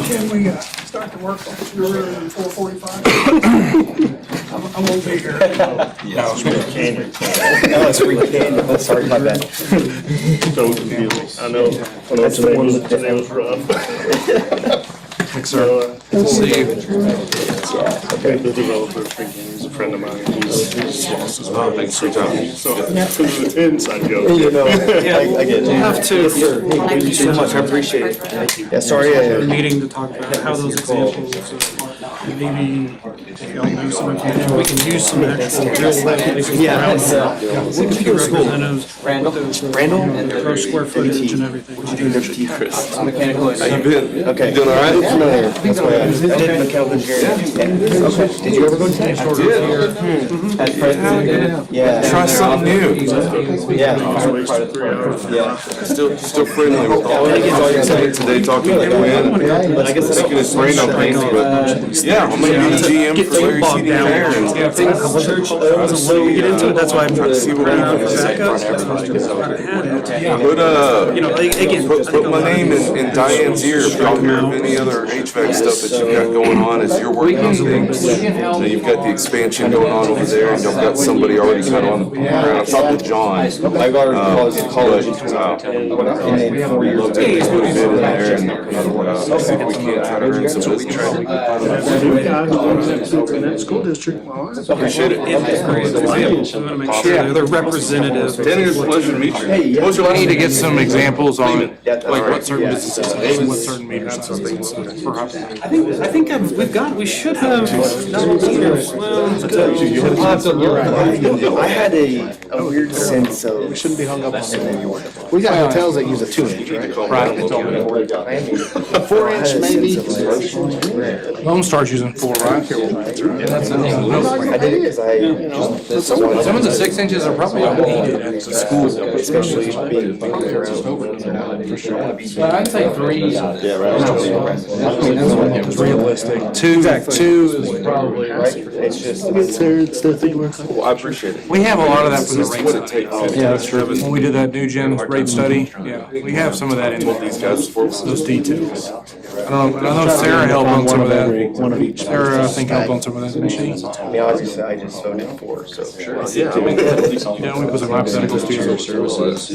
Can we start the work session earlier than 4:45? I won't be here. Sorry, my bad. So confusing. I know today was rough. So, See you. the developer, he's a friend of mine, he's lost his mind. Thanks for your time. So, inside joke. I get you. Have to, Thank you so much, I appreciate it. Thank you. Yeah, sorry, a meeting to talk about how those examples, maybe y'all do some, we can use some actual real life. Yeah. Representatives. Randall? And their gross square footage and everything. Mechanical. How you been? Okay. You doing all right? Familiar. That's why I did mechanical engineering. Okay. Did you ever go to Texas? I did. At Preston? Yeah. Try something new. Yeah. Yeah. Still friendly with all today, talking to Glenn. But I guess Taking his brain on things, but yeah, I'm gonna be the GM for Larry CD Fair, and Yeah, church, when we get into it, that's why I'm trying to see where backups. You know, again. put my name in Diane's ear if y'all hear of any other HVAC stuff that you've got going on as you're working on things. So you've got the expansion going on over there, and you've got somebody already kind of on the ground. I've talked to John. I've already college. And then 4 years ago, they put a bid in there, and see if we can't try to earn some business. In that school district, Appreciate it. We want to make sure they're representative. Danny, it's a pleasure to meet you. What was your I last need to name? get some examples on, like, Alright. what certain businesses, and what certain meters and stuff, perhaps. I think we should have. I had a weird sense of. Shouldn't be hung up on that. We got hotels that use a 2-inch, right? 4-inch maybe. Lone Star's using 4, right? I did it because I just Some of the 6 inches are probably needed at the school. especially being around. But I'd say 3. Yeah, right. It's realistic. 2 is probably, Right? It's just. Well, I appreciate it. we have a lot of that from the This is rate what it study. takes. Yeah, that's true. When we did that new gen rate study, yeah, we have some of that in These guys for those details. I know Sarah helped on some of that. One of each. Sarah, I think, helped on some of that, didn't she? I mean, obviously, I just voted for, so. Sure. Yeah, I mean, Yeah, we put some hypotheticals to. services.